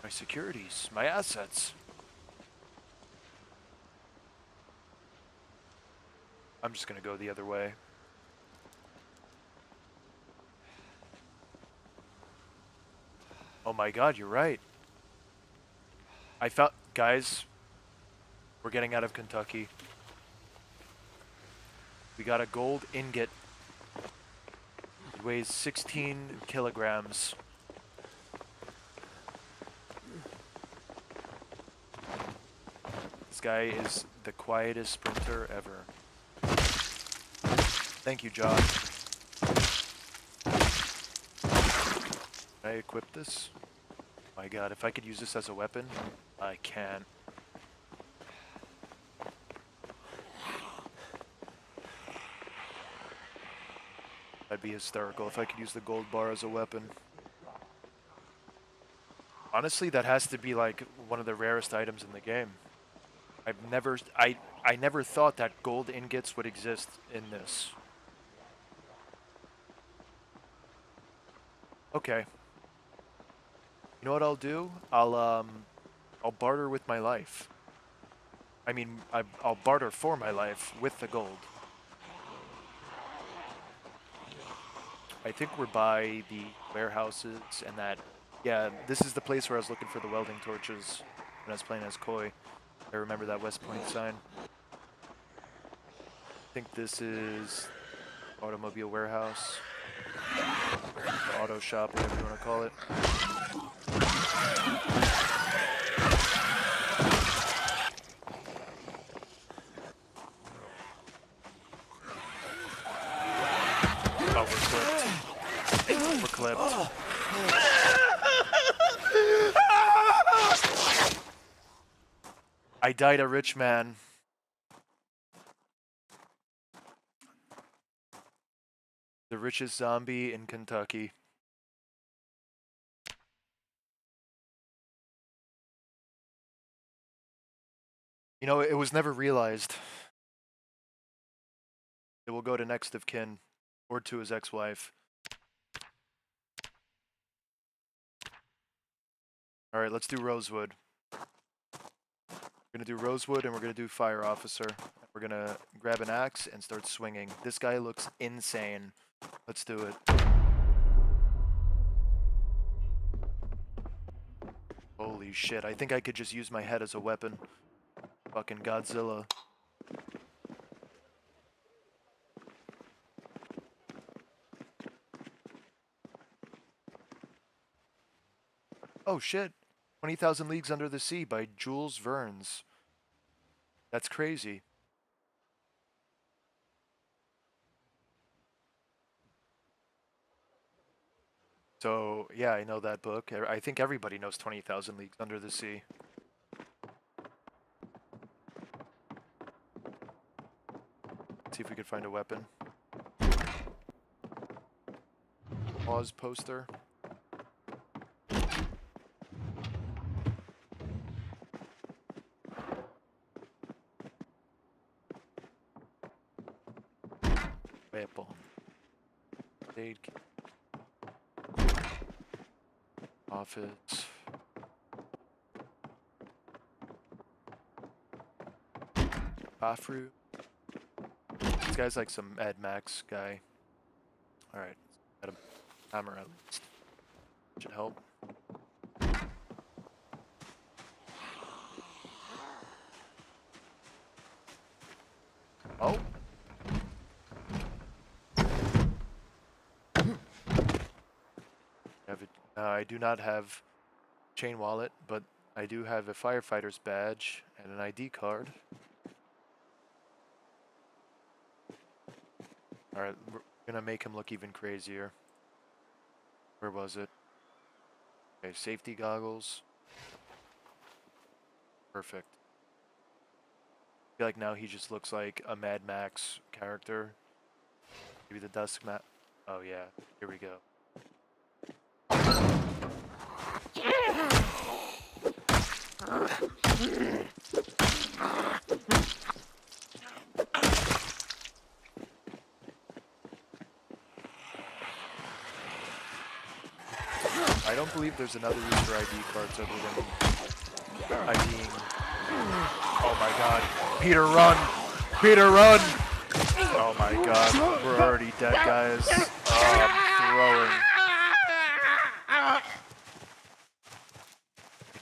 my securities, my assets. I'm just gonna go the other way. Oh my god, you're right. I felt, guys, we're getting out of Kentucky. We got a gold ingot. It weighs 16 kilograms. This guy is the quietest sprinter ever. Thank you, John. Can I equip this? My god, if I could use this as a weapon, I can. That'd be hysterical if I could use the gold bar as a weapon. Honestly, that has to be like one of the rarest items in the game. I never thought that gold ingots would exist in this. Okay. You know what I'll do? I'll barter with my life. I mean, I'll barter for my life with the gold. I think we're by the warehouses and that. Yeah, this is the place where I was looking for the welding torches when I was playing as Koi. I remember that West Point sign. I think this is automobile warehouse, the auto shop, whatever you want to call it. Oh, we're clipped. We're clipped. I died a rich man. The richest zombie in Kentucky. You know, it was never realized. It will go to next of kin or to his ex-wife. All right, let's do Rosewood. We're gonna do Rosewood and we're gonna do Fire Officer. We're gonna grab an axe and start swinging. This guy looks insane. Let's do it. Holy shit, I think I could just use my head as a weapon. Fucking Godzilla. Oh shit. 20,000 Leagues Under the Sea by Jules Verne's. That's crazy. So, yeah, I know that book. I think everybody knows 20,000 Leagues Under the Sea. Let's see if we could find a weapon. Pause poster. Weapon. Aid. Office. Bathroom. This guy's like some Ed Max guy. Alright. Got a hammer at least. Should help. Oh. I do not have chain wallet, but I do have a firefighter's badge and an ID card. Alright, we're gonna make him look even crazier. Where was it? Okay, safety goggles. Perfect. I feel like now he just looks like a Mad Max character. Maybe the dusk map. Oh yeah, here we go. I don't believe there's another use for ID cards other than IDing. Oh my god. Peter, run! Peter, run! Oh my god. We're already dead, guys. I'm throwing. I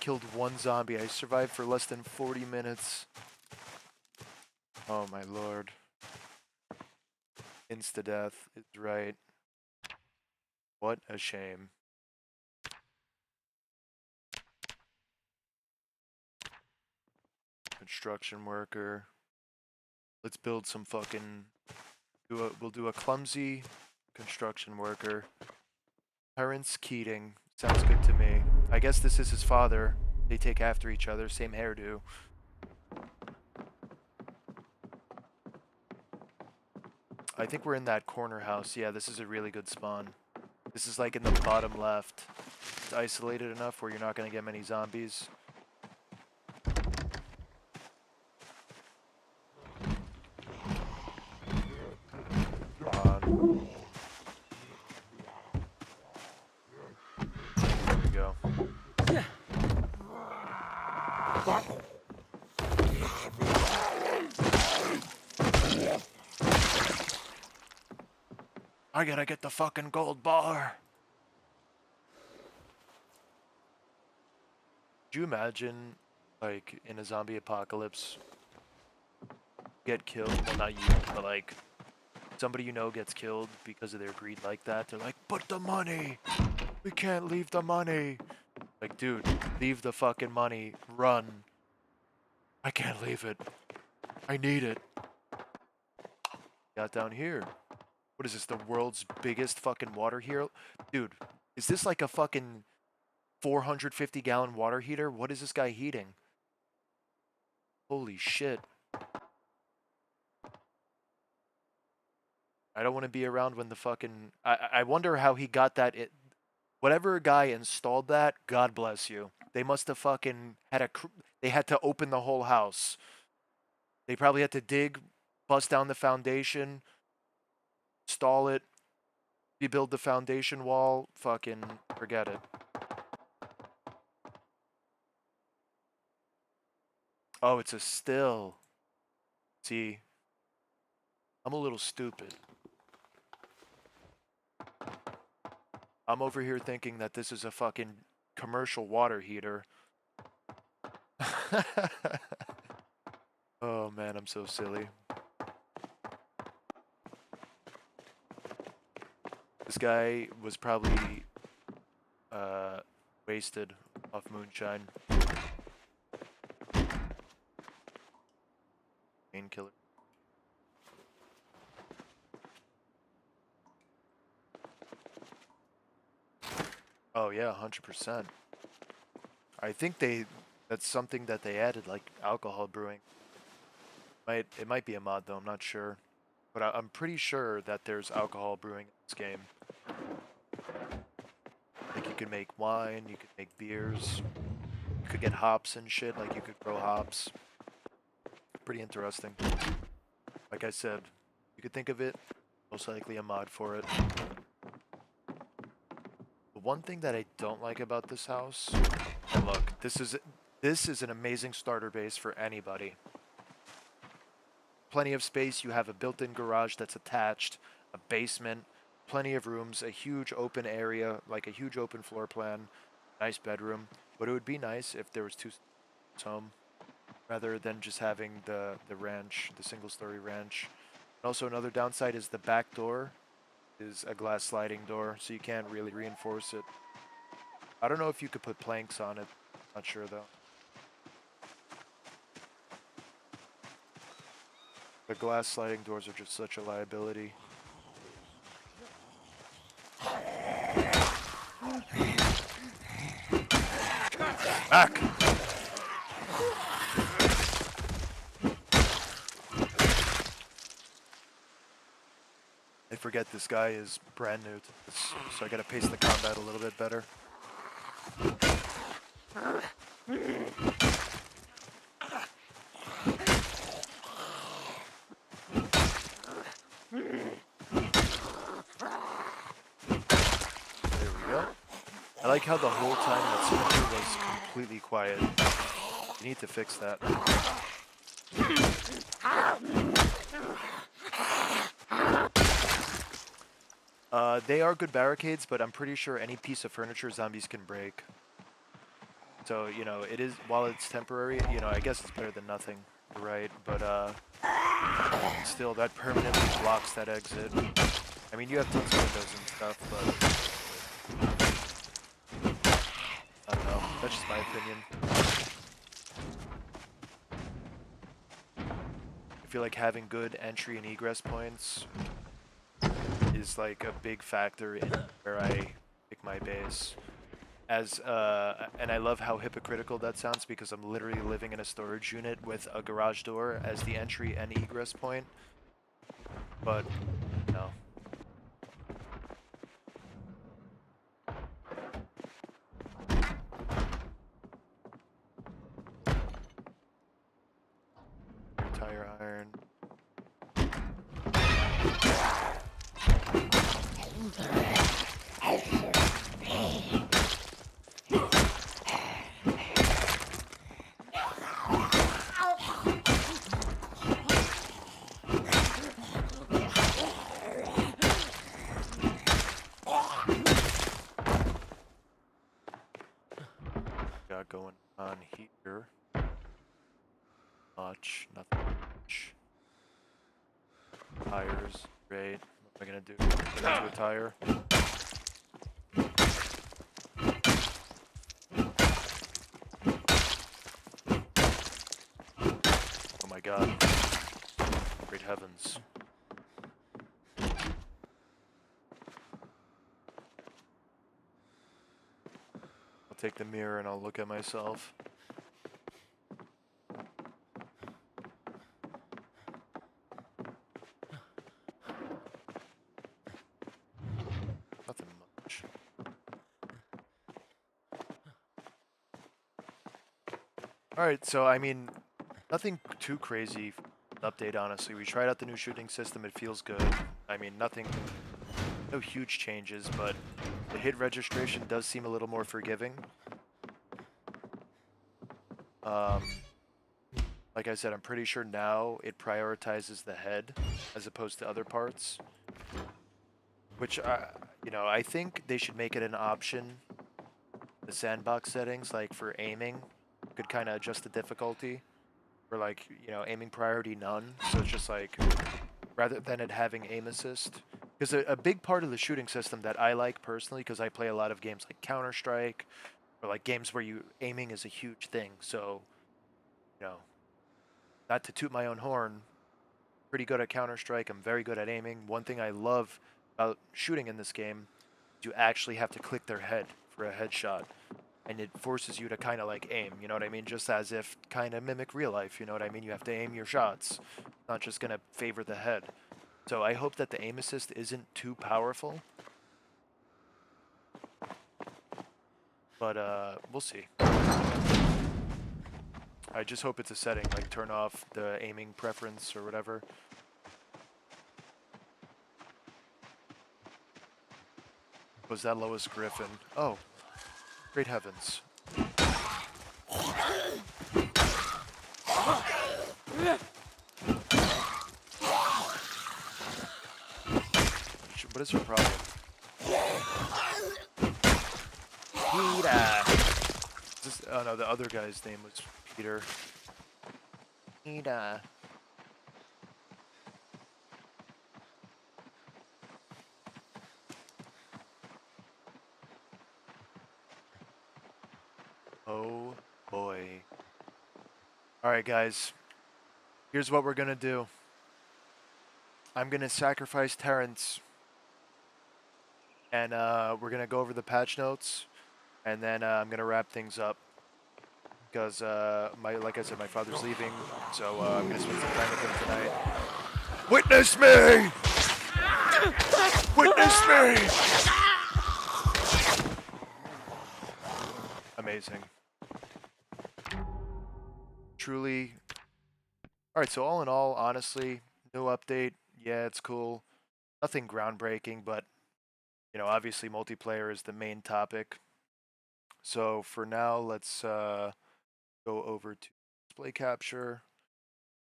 killed one zombie. I survived for less than 40 minutes. Oh my lord. Insta-death is right. What a shame. Construction worker. Let's build some fucking... We'll do a clumsy construction worker. Terrence Keating. Sounds good to me. I guess this is his father. They take after each other. Same hairdo. I think we're in that corner house. Yeah, this is a really good spawn. This is like in the bottom left. It's isolated enough where you're not going to get many zombies. There we go. I gotta get the fucking gold bar. Could you imagine, like, in a zombie apocalypse, get killed? Well, not you, but like, somebody you know gets killed because of their greed like that. They're like, but the money! We can't leave the money! Like, dude, leave the fucking money. Run. I can't leave it. I need it. Got down here. What is this, the world's biggest fucking water heater? Dude, is this like a fucking 450-gallon water heater? What is this guy heating? Holy shit. I don't want to be around when the fucking... I wonder how he got that... Whatever guy installed that, God bless you. They must have fucking had a... They had to open the whole house. They probably had to dig, bust down the foundation, install it, rebuild the foundation wall, fucking forget it. Oh, it's a still. See, I'm a little stupid. I'm over here thinking that this is a fucking commercial water heater. Oh man, I'm so silly. This guy was probably wasted off moonshine. Painkiller. Oh yeah, 100%. I think that's something that they added, like alcohol brewing. It might be a mod though, I'm not sure. But I'm pretty sure that there's alcohol brewing in this game. Like you could make wine, you could make beers, you could get hops and shit, like you could grow hops. Pretty interesting. Like I said, you could think of it, most likely a mod for it. The one thing that I don't like about this house, and look, this is an amazing starter base for anybody. Plenty of space, you have a built-in garage that's attached, a basement, plenty of rooms, a huge open area, like a huge open floor plan, nice bedroom. But it would be nice if there was two home rather than just having the ranch, the single-story ranch. And also another downside is the back door is a glass sliding door, so you can't really reinforce it. I don't know if you could put planks on it. Not sure though. The glass sliding doors are just such a liability. Back! I forget this guy is brand new to this, so I gotta pace the combat a little bit better. There we go. I like how the whole time that switcher was completely quiet. You need to fix that. They are good barricades, but I'm pretty sure any piece of furniture zombies can break. So, you know, it is, while it's temporary, you know, I guess it's better than nothing, right? But, still, that permanently blocks that exit. I mean, you have tons of windows and stuff, but I don't know. That's just my opinion. I feel like having good entry and egress points is like a big factor in where I pick my base. And I love how hypocritical that sounds because I'm literally living in a storage unit with a garage door as the entry and egress point. But, no. Tire iron. Got going on here. Much, nothing much. Tires, great. What am I gonna do? Get into a tire. Oh my god. Great heavens. I'll take the mirror and I'll look at myself. Nothing much. Alright, so I mean, nothing too crazy update, honestly. We tried out the new shooting system, it feels good. I mean, no huge changes, but the hit registration does seem a little more forgiving. Like I said, I'm pretty sure now it prioritizes the head as opposed to other parts. Which, you know, I think they should make it an option. The sandbox settings, like for aiming, could kind of adjust the difficulty. Or like, you know, aiming priority none. So it's just like, rather than it having aim assist. Because a big part of the shooting system that I like personally, because I play a lot of games like Counter-Strike, or like games where aiming is a huge thing. So, you know, not to toot my own horn, pretty good at Counter-Strike. I'm very good at aiming. One thing I love about shooting in this game, you actually have to click their head for a headshot. And it forces you to kind of like aim, you know what I mean? Just as if kind of mimic real life, you know what I mean? You have to aim your shots, not just going to favor the head. So I hope that the aim assist isn't too powerful. But we'll see. I just hope it's a setting, like turn off the aiming preference or whatever. Was that Lois Griffin? Oh, great heavens. What is her problem? Peter! Oh no, the other guy's name was Peter. Peter. Oh boy. Alright guys, here's what we're gonna do. I'm gonna sacrifice Terrence. and we're gonna go over the patch notes, and then I'm gonna wrap things up because like I said, my father's leaving, so I'm gonna spend some time with him tonight. Witness me! Witness me! Amazing. Truly. Alright, so all in all, honestly, new update. Yeah, it's cool. Nothing groundbreaking, but, you know, obviously multiplayer is the main topic. So for now, let's go over to display capture,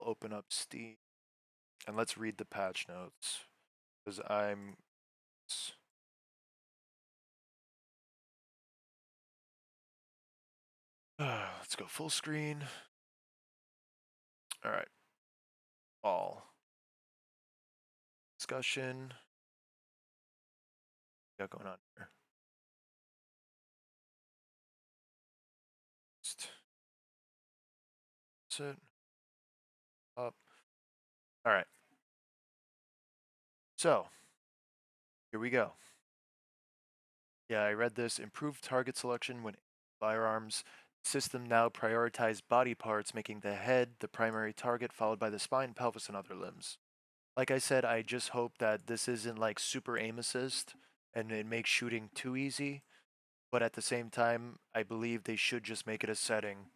open up Steam, and let's read the patch notes. Because I'm... let's go full screen. Alright. All. Discussion. What got going on here? Sit. Up. Alright. So, here we go. Yeah, I read this. Improved target selection when firearms. System now prioritize body parts, making the head the primary target, followed by the spine, pelvis, and other limbs. Like I said, I just hope that this isn't like super aim assist and it makes shooting too easy. But at the same time, I believe they should just make it a setting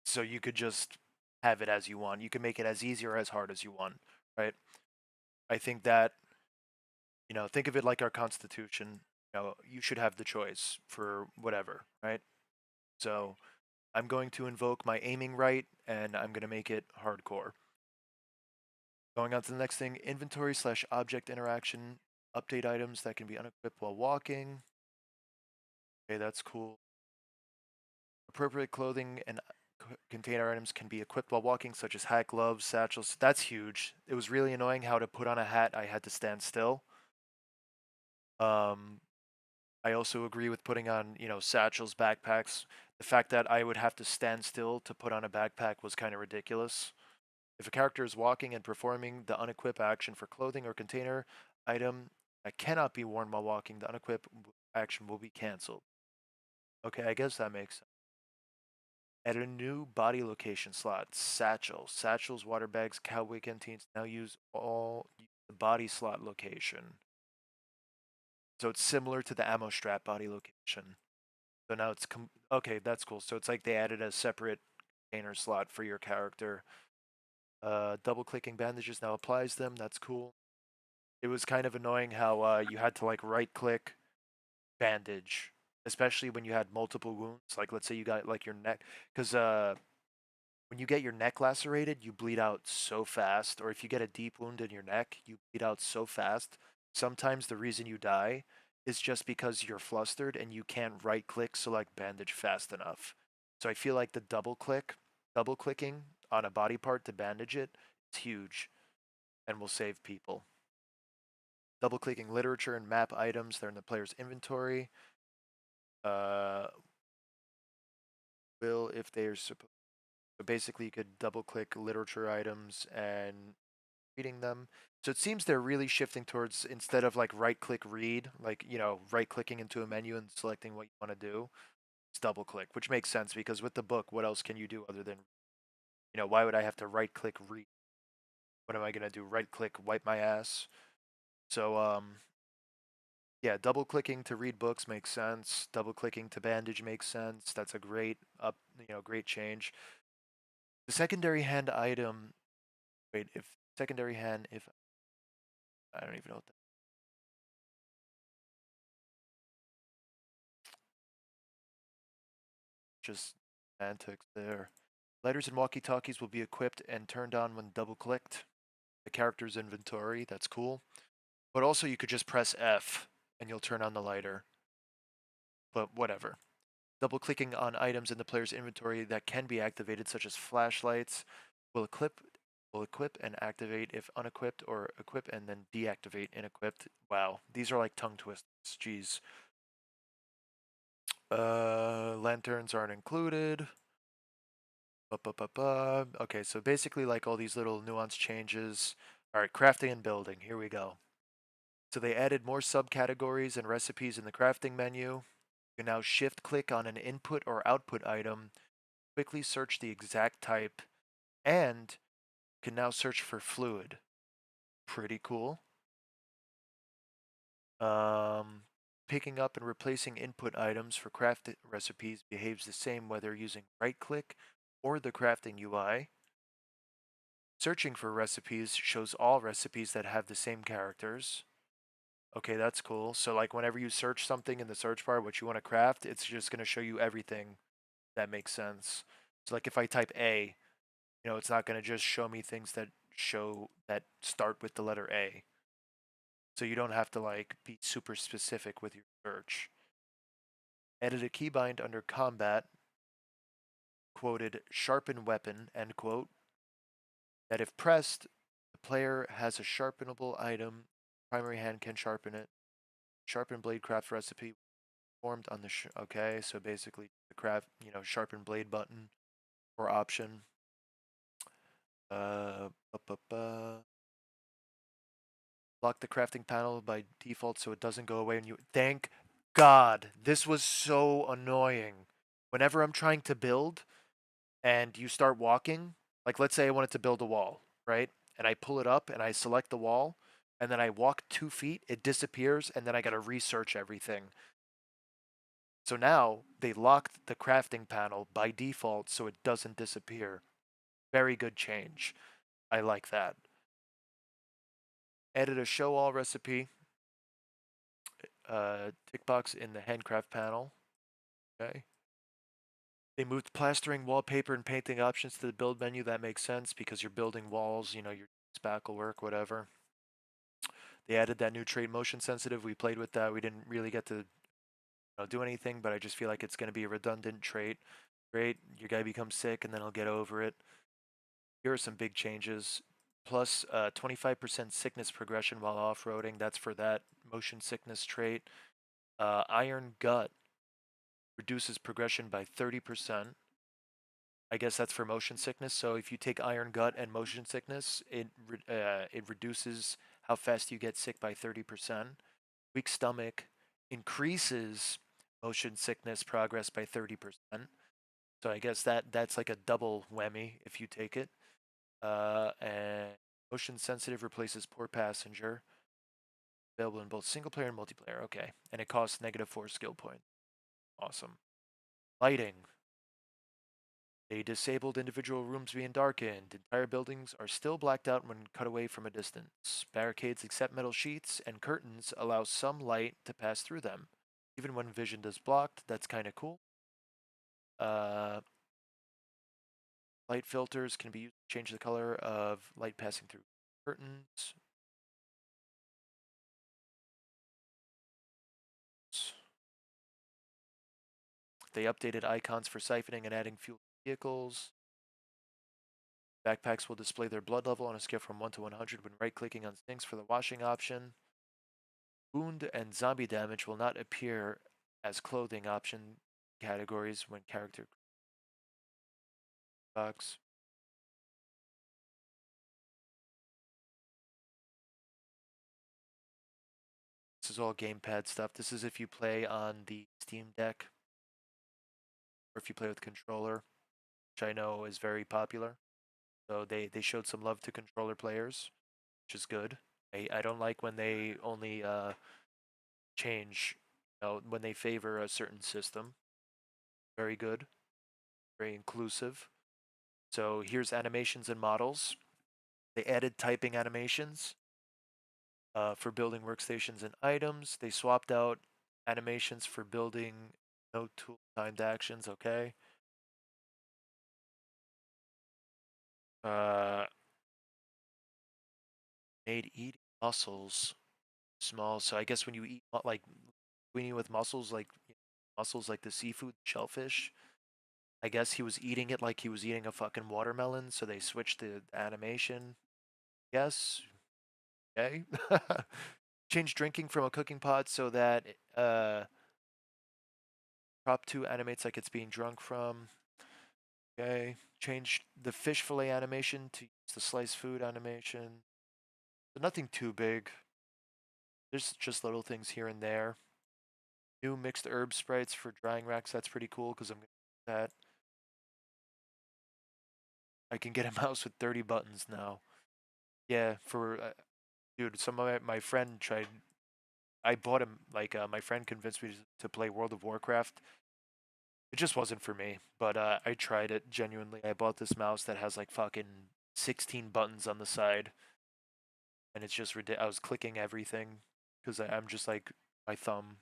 so you could just have it as you want. You can make it as easy or as hard as you want, right? I think that, you know, think of it like our Constitution. You know, you should have the choice for whatever, right? So I'm going to invoke my aiming right, and I'm going to make it hardcore. Going on to the next thing, inventory slash object interaction, update items that can be unequipped while walking. Okay, that's cool. Appropriate clothing and container items can be equipped while walking, such as hat, gloves, satchels. That's huge. It was really annoying how to put on a hat, I had to stand still. Um, I also agree with putting on, you know, satchels, backpacks. The fact that I would have to stand still to put on a backpack was kind of ridiculous. If a character is walking and performing the unequip action for clothing or container item that cannot be worn while walking, the unequip action will be cancelled. Okay, I guess that makes sense. Add a new body location slot, satchel. Satchels, water bags, cowboy canteens now use all the body slot location. So it's similar to the ammo strap body location. So now it's okay. That's cool. So it's like they added a separate container slot for your character. Double clicking bandages now applies them. That's cool. It was kind of annoying how you had to like right click bandage, especially when you had multiple wounds. Like let's say you got like your neck, because when you get your neck lacerated, you bleed out so fast. Or if you get a deep wound in your neck, you bleed out so fast. Sometimes the reason you die is just because you're flustered and you can't right click select bandage fast enough. So I feel like the double clicking on a body part to bandage it, it's huge and will save people. Double clicking literature and map items, they're in the player's inventory. Uh, will if they're supposed. So basically, you could double click literature items and reading them. So it seems they're really shifting towards instead of like right click read, like, you know, right clicking into a menu and selecting what you want to do, it's double click, which makes sense because with the book, what else can you do other than, you know, why would I have to right click read? What am I going to do? Right click, wipe my ass. So, yeah, double clicking to read books makes sense. Double clicking to bandage makes sense. That's a great great change. The secondary hand item, wait, if secondary hand, if I don't even know what that, just antics there. Letters and walkie-talkies will be equipped and turned on when double-clicked. The character's inventory, that's cool. But also you could just press F and you'll turn on the lighter. But whatever. Double-clicking on items in the player's inventory that can be activated, such as flashlights, will equip and activate if unequipped, or equip and then deactivate unequipped. Wow, these are like tongue twisters. Jeez. Lanterns aren't included. Okay, so basically like all these little nuance changes. All right, crafting and building. Here we go. So they added more subcategories and recipes in the crafting menu. You can now shift click on an input or output item, quickly search the exact type, and can now search for fluid. Pretty cool. Picking up and replacing input items for craft recipes behaves the same whether using right click or the crafting UI. Searching for recipes shows all recipes that have the same characters. Okay, that's cool. So like whenever you search something in the search bar, what you want to craft, it's just going to show you everything that makes sense. So like if I type A, it's not going to just show me things that start with the letter A. So you don't have to like be super specific with your search. Added a keybind under combat, quoted sharpen weapon, end quote, that if pressed, the player has a sharpenable item, primary hand can sharpen it. Sharpen blade craft recipe formed on the okay, so basically the craft, sharpen blade button or option. Uh, Lock the crafting panel by default so it doesn't go away when you. Thank God, this was so annoying. Whenever I'm trying to build and you start walking, like let's say I wanted to build a wall, right? And I pull it up and I select the wall, and then I walk 2 feet, it disappears, and then I gotta research everything. So now they locked the crafting panel by default so it doesn't disappear. Very good change. I like that. Added a show all recipe tick box in the handcraft panel. Okay. They moved plastering, wallpaper, and painting options to the build menu. That makes sense because you're building walls, your spackle work, whatever. They added that new trait motion sensitive. We played with that. We didn't really get to do anything, but I just feel like it's going to be a redundant trait. Great, your guy becomes sick and then he'll get over it. Here are some big changes. Plus 25% sickness progression while off-roading. That's for that motion sickness trait. Iron Gut reduces progression by 30%. I guess that's for motion sickness. So if you take Iron Gut and motion sickness, it reduces how fast you get sick by 30%. Weak stomach increases motion sickness progress by 30%. So I guess that's like a double whammy if you take it. And motion sensitive replaces poor passenger. Available in both single player and multiplayer. Okay, and it costs -4 skill points. Awesome. Lighting. They disabled individual rooms being darkened. Entire buildings are still blacked out when cut away from a distance. Barricades accept metal sheets, and curtains allow some light to pass through them. Even when vision is blocked, that's kind of cool. Light filters can be used to change the color of light passing through curtains. They updated icons for siphoning and adding fuel vehicles. Backpacks will display their blood level on a scale from 1 to 100 when right-clicking on sinks for the washing option. Wound and zombie damage will not appear as clothing option categories when character box. This is all gamepad stuff. This is if you play on the Steam Deck or if you play with controller, which I know is very popular. So they showed some love to controller players, which is good. I don't like when they only change, when they favor a certain system. Very good, very inclusive. So here's animations and models. They added typing animations for building workstations and items. They swapped out animations for building no tool timed actions. Okay. Uh, made eating mussels small. So I guess when you eat when you with mussels like the seafood shellfish. I guess he was eating it like he was eating a fucking watermelon, so they switched the animation. Yes. Okay. Change drinking from a cooking pot so that prop 2 animates like it's being drunk from. Okay. Change the fish fillet animation to use the sliced food animation. So nothing too big. There's just little things here and there. New mixed herb sprites for drying racks. That's pretty cool because I'm gonna do that. I can get a mouse with 30 buttons now. Yeah, for dude, some of my friend tried. I bought him like my friend convinced me to play World of Warcraft. It just wasn't for me, but I tried it genuinely. I bought this mouse that has like fucking 16 buttons on the side, and it's just ridiculous. I was clicking everything because I'm just like my thumb,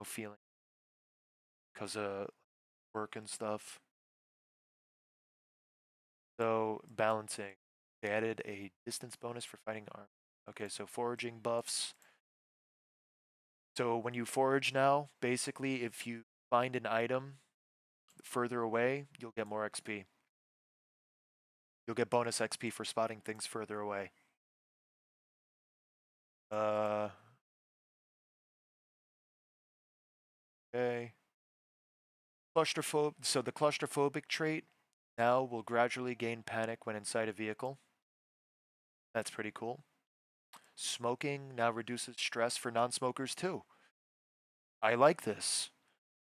no feeling because of work and stuff. So balancing, they added a distance bonus for fighting arm. Okay, so foraging buffs. So when you forage now, basically, if you find an item further away, you'll get more XP. You'll get bonus XP for spotting things further away. Uh, okay. So the claustrophobic trait now will gradually gain panic when inside a vehicle. That's pretty cool. Smoking now reduces stress for non-smokers too. I like this.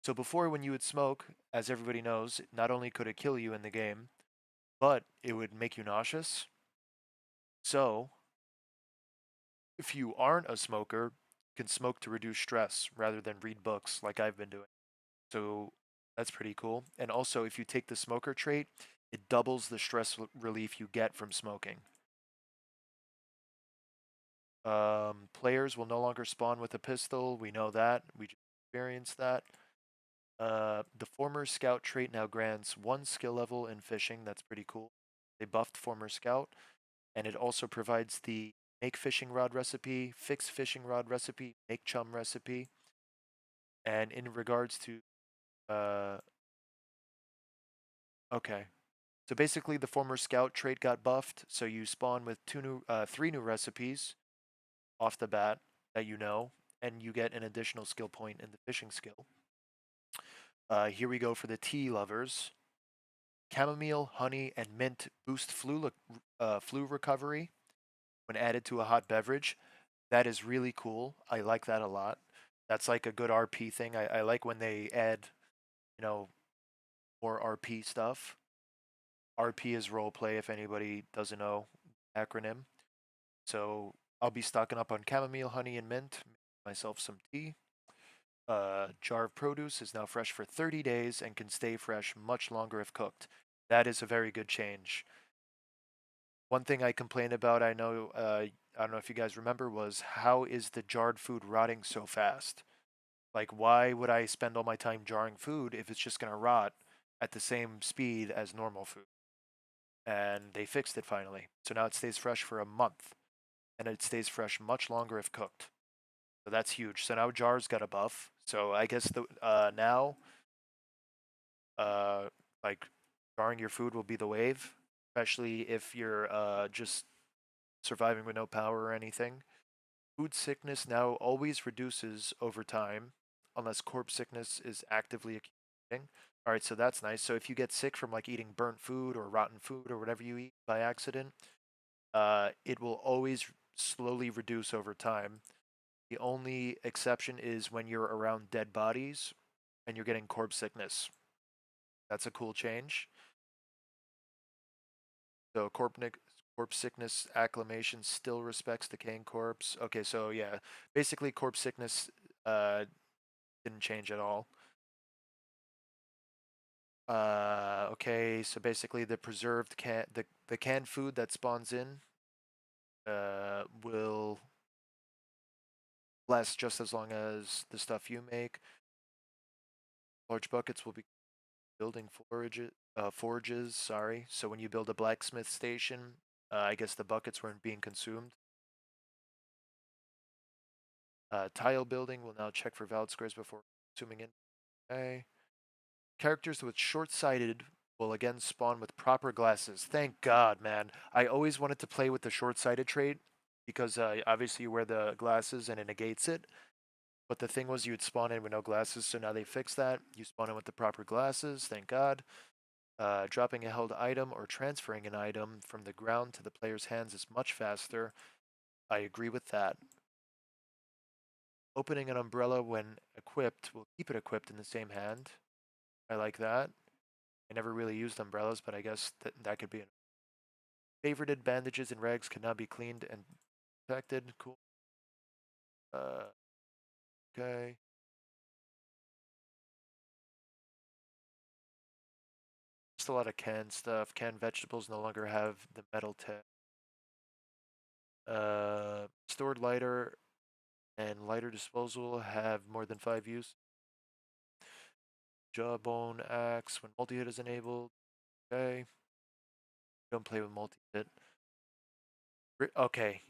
So before, when you would smoke, as everybody knows, not only could it kill you in the game, but it would make you nauseous. So if you aren't a smoker, you can smoke to reduce stress rather than read books like I've been doing. So that's pretty cool. And also, if you take the smoker trait, it doubles the stress relief you get from smoking. Players will no longer spawn with a pistol. We know that. We just experienced that. The former scout trait now grants 1 skill level in fishing. That's pretty cool. They buffed former scout, and it also provides the make fishing rod recipe, fix fishing rod recipe, make chum recipe. And in regards to, uh, okay, so basically the former scout trait got buffed, so you spawn with 3 new recipes off the bat that you know, and you get an additional skill point in the fishing skill. Here we go for the tea lovers. Chamomile, honey, and mint boost flu recovery when added to a hot beverage. That is really cool. I like that a lot. That's like a good RP thing. I like when they add, you know, more RP stuff. RP is role play if anybody doesn't know acronym. So I'll be stocking up on chamomile, honey, and mint. Make myself some tea. Jar of produce is now fresh for 30 days and can stay fresh much longer if cooked. That is a very good change. One thing I complained about, I don't know if you guys remember, was how is the jarred food rotting so fast? Like, why would I spend all my time jarring food if it's just gonna rot at the same speed as normal food? And they fixed it finally. So now it stays fresh for a month, and it stays fresh much longer if cooked. So that's huge. So now jars got a buff. So I guess the now uh like jarring your food will be the wave, especially if you're just surviving with no power or anything. Food sickness now always reduces over time unless corpse sickness is actively accumulating. All right, so that's nice. So if you get sick from like eating burnt food or rotten food or whatever you eat by accident, it will always slowly reduce over time. The only exception is when you're around dead bodies and you're getting corpse sickness. That's a cool change. So corpse sickness acclimation still respects decaying corpse. Okay, so yeah, basically corpse sickness didn't change at all. Okay, so basically the preserved the canned food that spawns in will last just as long as the stuff you make. Large buckets will be building forges. Sorry. So when you build a blacksmith station, I guess the buckets weren't being consumed. Tile building will now check for valid squares before consuming it. Okay. Characters with short-sighted will again spawn with proper glasses. Thank God, man. I always wanted to play with the short-sighted trait because obviously you wear the glasses and it negates it. But the thing was you would spawn in with no glasses, so now they fixed that. You spawn in with the proper glasses, thank God. Dropping a held item or transferring an item from the ground to the player's hands is much faster. I agree with that. Opening an umbrella when equipped will keep it equipped in the same hand. I like that. I never really used umbrellas, but I guess that could be an favorited bandages and rags can now be cleaned and protected. Cool. Uh, okay. Just a lot of canned stuff. Canned vegetables no longer have the metal tag. Stored lighter and lighter disposal have more than 5 use. Jawbone axe when multi-hit is enabled. Okay. Don't play with multi-hit. Okay.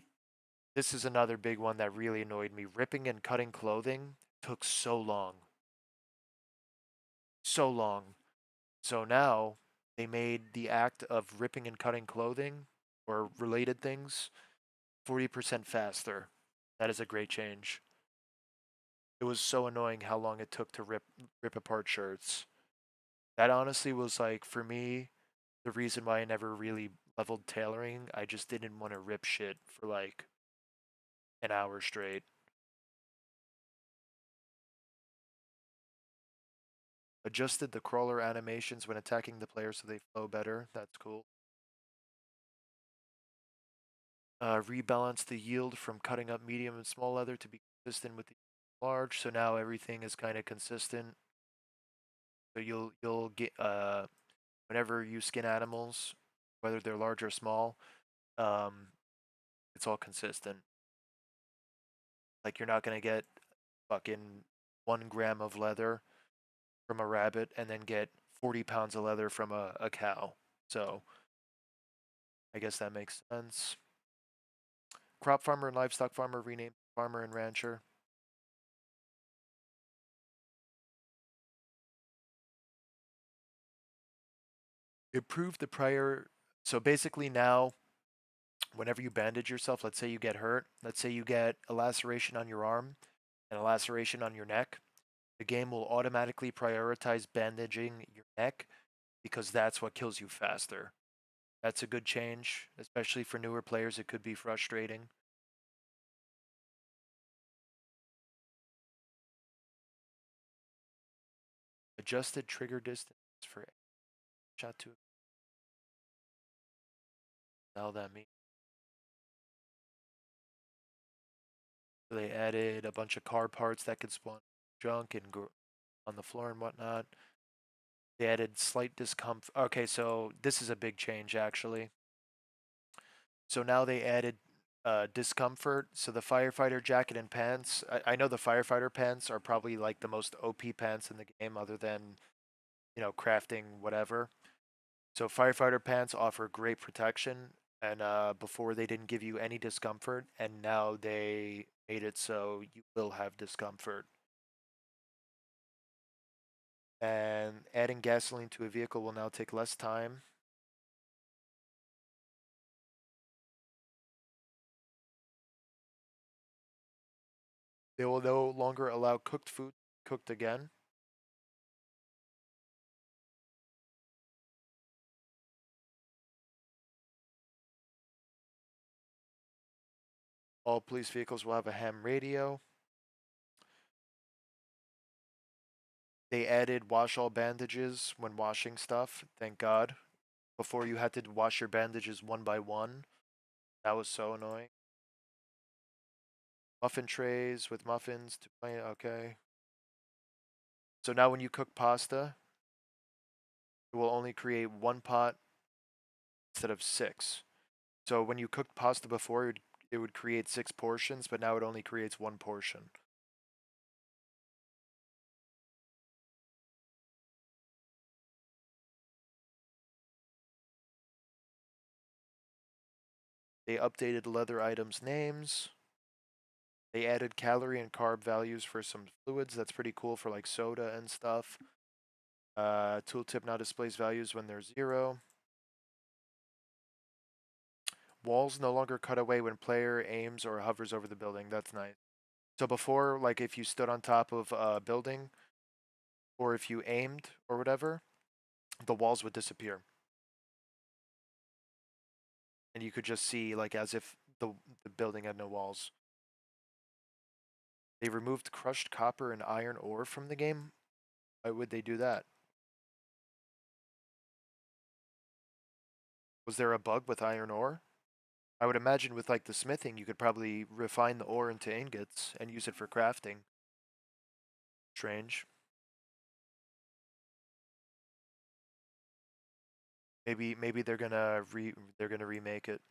This is another big one that really annoyed me. Ripping and cutting clothing took so long. So long. So now they made the act of ripping and cutting clothing or related things 40% faster. That is a great change. It was so annoying how long it took to rip apart shirts. That honestly was like for me the reason why I never really leveled tailoring. I just didn't want to rip shit for like an hour straight. Adjusted the crawler animations when attacking the player so they flow better. That's cool. Rebalance the yield from cutting up medium and small leather to be consistent with the large. So now everything is kind of consistent. So you'll get whenever you skin animals, whether they're large or small, um, it's all consistent. Like you're not gonna get fucking 1 gram of leather from a rabbit and then get 40 pounds of leather from a cow. So I guess that makes sense. Crop farmer and livestock farmer renamed farmer and rancher. Improve the prior. So basically now, whenever you bandage yourself, let's say you get hurt, let's say you get a laceration on your arm and a laceration on your neck, the game will automatically prioritize bandaging your neck because that's what kills you faster. That's a good change, especially for newer players. It could be frustrating. Adjusted trigger distance for shot to now that means they added a bunch of car parts that could spawn junk and go on the floor and whatnot. They added slight discomfort. Okay, so this is a big change actually. So now they added discomfort. So the firefighter jacket and pants. I know the firefighter pants are probably like the most OP pants in the game, other than crafting whatever. So firefighter pants offer great protection, and before they didn't give you any discomfort, and now they made it so you will have discomfort. And adding gasoline to a vehicle will now take less time. They will no longer allow cooked food cooked again. All police vehicles will have a ham radio. They added wash all bandages when washing stuff, thank God. Before you had to wash your bandages one by one. That was so annoying. Muffin trays with muffins to play. Okay. So now when you cook pasta, it will only create 1 pot instead of 6. So when you cooked pasta before, it would create 6 portions, but now it only creates 1 portion. They updated leather items' names. They added calorie and carb values for some fluids. That's pretty cool for like soda and stuff. Tooltip now displays values when they're 0. Walls no longer cut away when player aims or hovers over the building. That's nice. So before, like if you stood on top of a building or if you aimed or whatever, the walls would disappear. And you could just see like as if the building had no walls. They removed crushed copper and iron ore from the game. Why would they do that? Was there a bug with iron ore? I would imagine with like the smithing, you could probably refine the ore into ingots and use it for crafting. Strange. Maybe they're gonna remake it.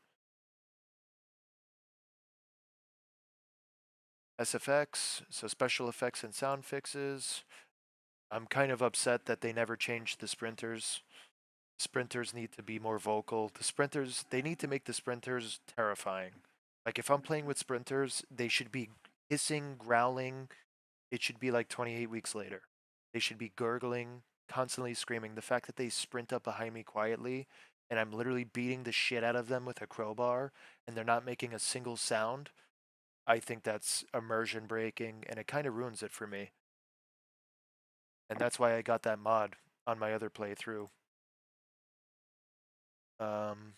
SFX, so special effects and sound fixes. I'm kind of upset that they never changed the sprinters. Sprinters need to be more vocal. The sprinters, they need to make the sprinters terrifying. Like if I'm playing with sprinters, they should be hissing, growling. It should be like 28 weeks later. They should be gurgling, constantly screaming. The fact that they sprint up behind me quietly and I'm literally beating the shit out of them with a crowbar and they're not making a single sound, I think that's immersion breaking and it kind of ruins it for me. And that's why I got that mod on my other playthrough. Um,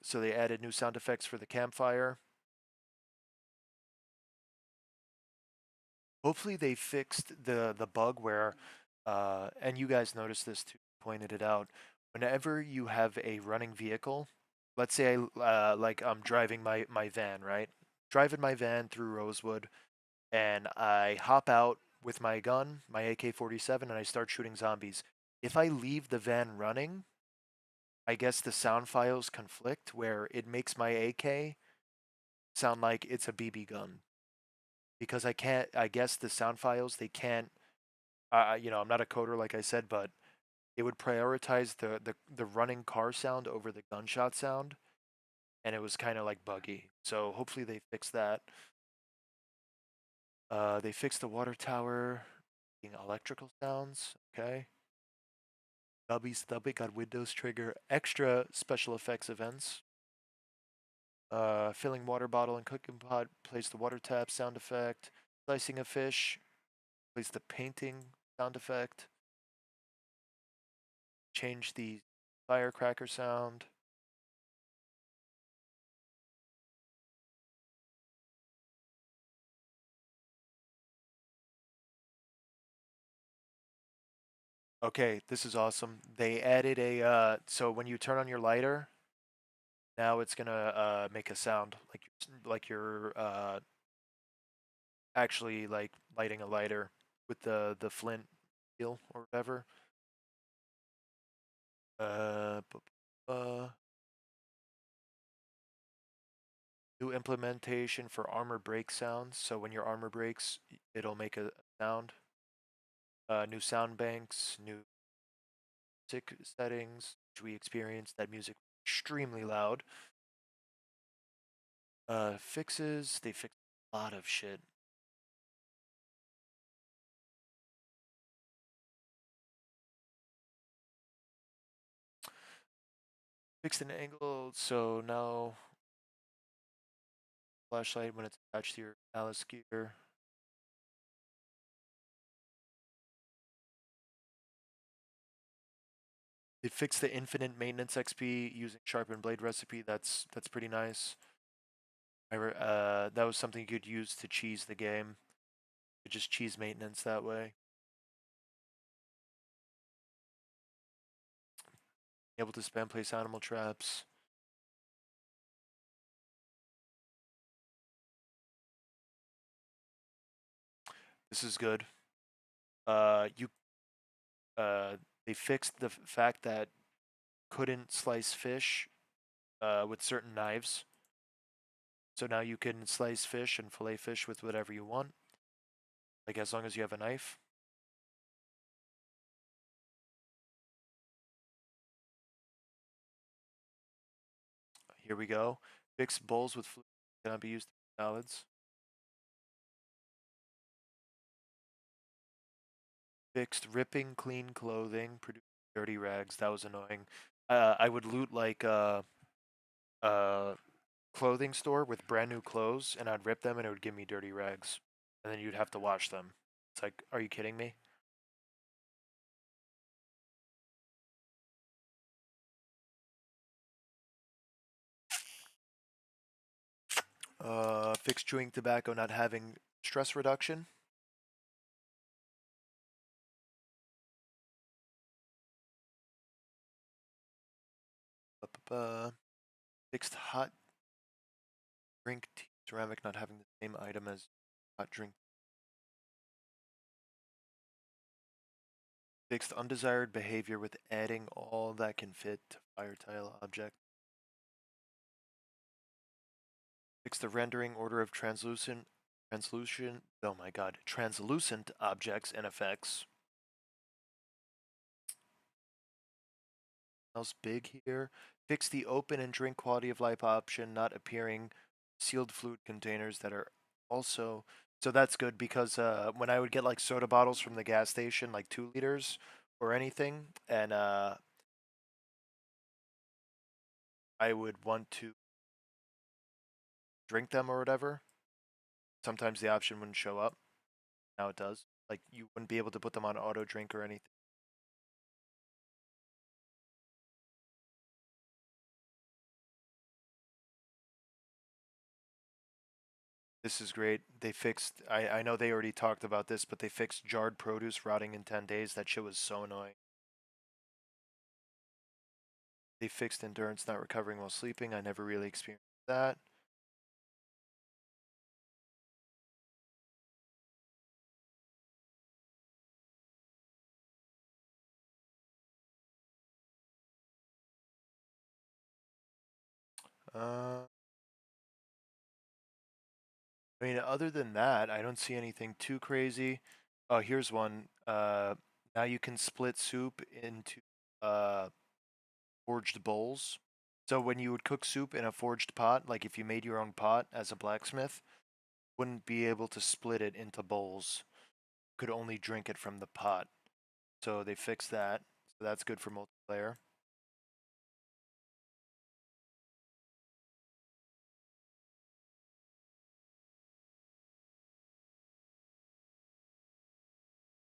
so they added new sound effects for the campfire. Hopefully they fixed the bug where, and you guys noticed this too, pointed it out. Whenever you have a running vehicle, let's say like I'm driving my van, right? Driving my van through Rosewood, and I hop out with my gun, my AK-47, and I start shooting zombies. If I leave the van running, I guess the sound files conflict where it makes my AK sound like it's a BB gun because I can't. I guess the sound files they can't. I'm not a coder like I said, but it would prioritize the running car sound over the gunshot sound, and it was kind of like buggy. So hopefully they fix that. They fixed the water tower, being electrical sounds. Okay. Stubby Stubby got Windows trigger extra special effects events. Filling water bottle and cooking pot plays the water tap sound effect. Slicing a fish plays the painting sound effect. Change the firecracker sound. Okay, this is awesome. They added a so when you turn on your lighter, now it's gonna make a sound like you're actually like lighting a lighter with the flint steel or whatever. Uh, New implementation for armor break sounds. So when your armor breaks, it'll make a sound. New sound banks, new music settings. Which we experienced that music extremely loud. Fixes. They fixed a lot of shit. Fixed an angle, so now flashlight when it's attached to your Alice gear. They fixed the infinite maintenance XP using sharpened blade recipe. That's pretty nice. That was something you could use to cheese the game. You just cheese maintenance that way. Able to spam place animal traps. This is good. You they fixed the fact that couldn't slice fish with certain knives. So now you can slice fish and fillet fish with whatever you want, like as long as you have a knife. Here we go. Fixed bowls with fluid cannot be used in salads. Fixed ripping clean clothing, producing dirty rags. That was annoying. I would loot like a clothing store with brand new clothes, and I'd rip them, and it would give me dirty rags, and then you'd have to wash them. It's like, are you kidding me? Fixed chewing tobacco not having stress reduction. Fixed hot drink ceramic not having the same item as hot drink. Fixed undesired behavior with adding all that can fit to fire tile object. Fix the rendering order of translucent, oh my god, translucent objects and effects. Else big here. Fix the open and drink quality of life option not appearing sealed fluid containers that are also, so that's good because when I would get like soda bottles from the gas station, like 2 liters or anything, and I would want to drink them or whatever, sometimes the option wouldn't show up. Now it does. Like you wouldn't be able to put them on auto drink or anything. This is great. They fixed, I know they already talked about this, but they fixed jarred produce rotting in 10 days. That shit was so annoying. They fixed endurance not recovering while sleeping. I never really experienced that. Uh, I mean, other than that, I don't see anything too crazy. Oh, here's one. Now you can split soup into uh, forged bowls. So when you would cook soup in a forged pot, like if you made your own pot as a blacksmith, wouldn't be able to split it into bowls. Could only drink it from the pot. So they fixed that. So that's good for multiplayer.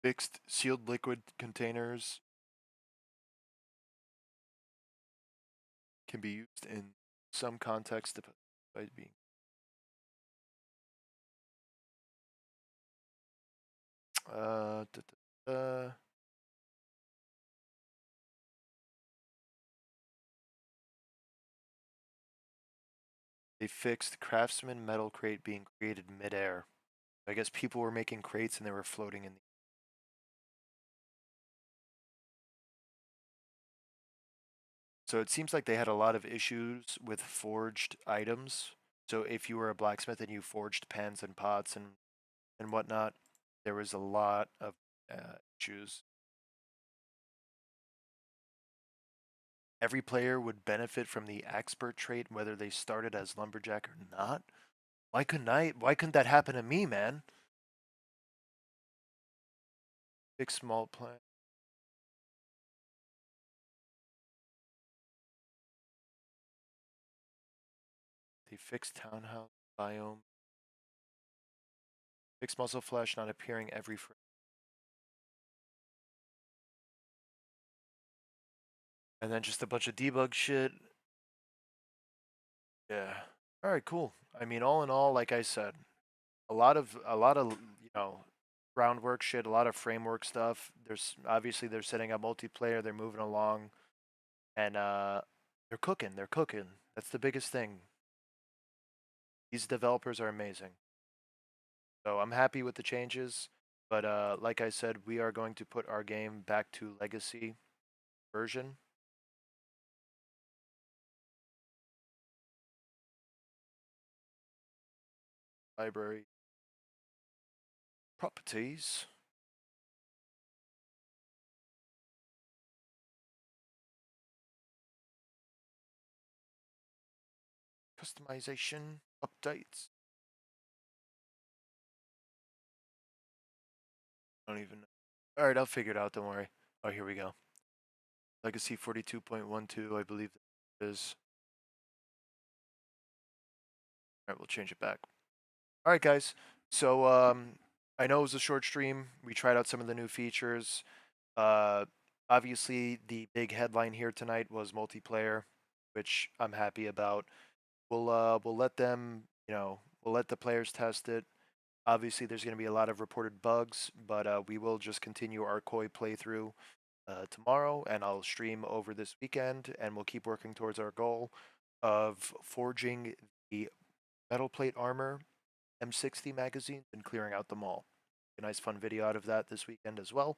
Fixed sealed liquid containers can be used in some contexts by being. Da, da, da. They fixed Craftsman metal crate being created midair. I guess people were making crates and they were floating in the. So it seems like they had a lot of issues with forged items. So if you were a blacksmith and you forged pans and pots and whatnot, there was a lot of issues. Every player would benefit from the expert trait whether they started as lumberjack or not. Why couldn't that happen to me, man? Big small plant. They fixed townhouse biome. Fixed muscle flesh not appearing every frame. And then just a bunch of debug shit. Yeah. All right, cool. I mean, all in all, like I said, a lot of groundwork shit, a lot of framework stuff. There's obviously they're setting up multiplayer, they're moving along, and they're cooking. They're cooking. That's the biggest thing. These developers are amazing. So I'm happy with the changes, but like I said, we are going to put our game back to legacy version. Library properties. Customization updates. I don't even know. All right, I'll figure it out. Don't worry. Oh, here we go. Legacy 42.12, I believe that is. All right, we'll change it back. All right, guys. So I know it was a short stream. We tried out some of the new features. Uh, Obviously, the big headline here tonight was multiplayer, which I'm happy about. We'll let them we'll let the players test it. Obviously, there's going to be a lot of reported bugs, but we will just continue our koi playthrough tomorrow, and I'll stream over this weekend, and we'll keep working towards our goal of forging the metal plate armor M60 magazines and clearing out the mall. A nice fun video out of that this weekend as well.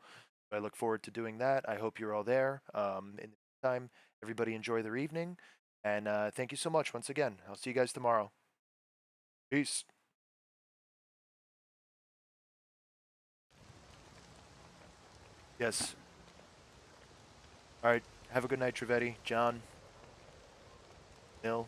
I look forward to doing that. I hope you're all there. In the meantime, everybody enjoy their evening, and thank you so much once again. I'll see you guys tomorrow. Peace. Yes. All right. Have a good night, Trevetti. John. Mill.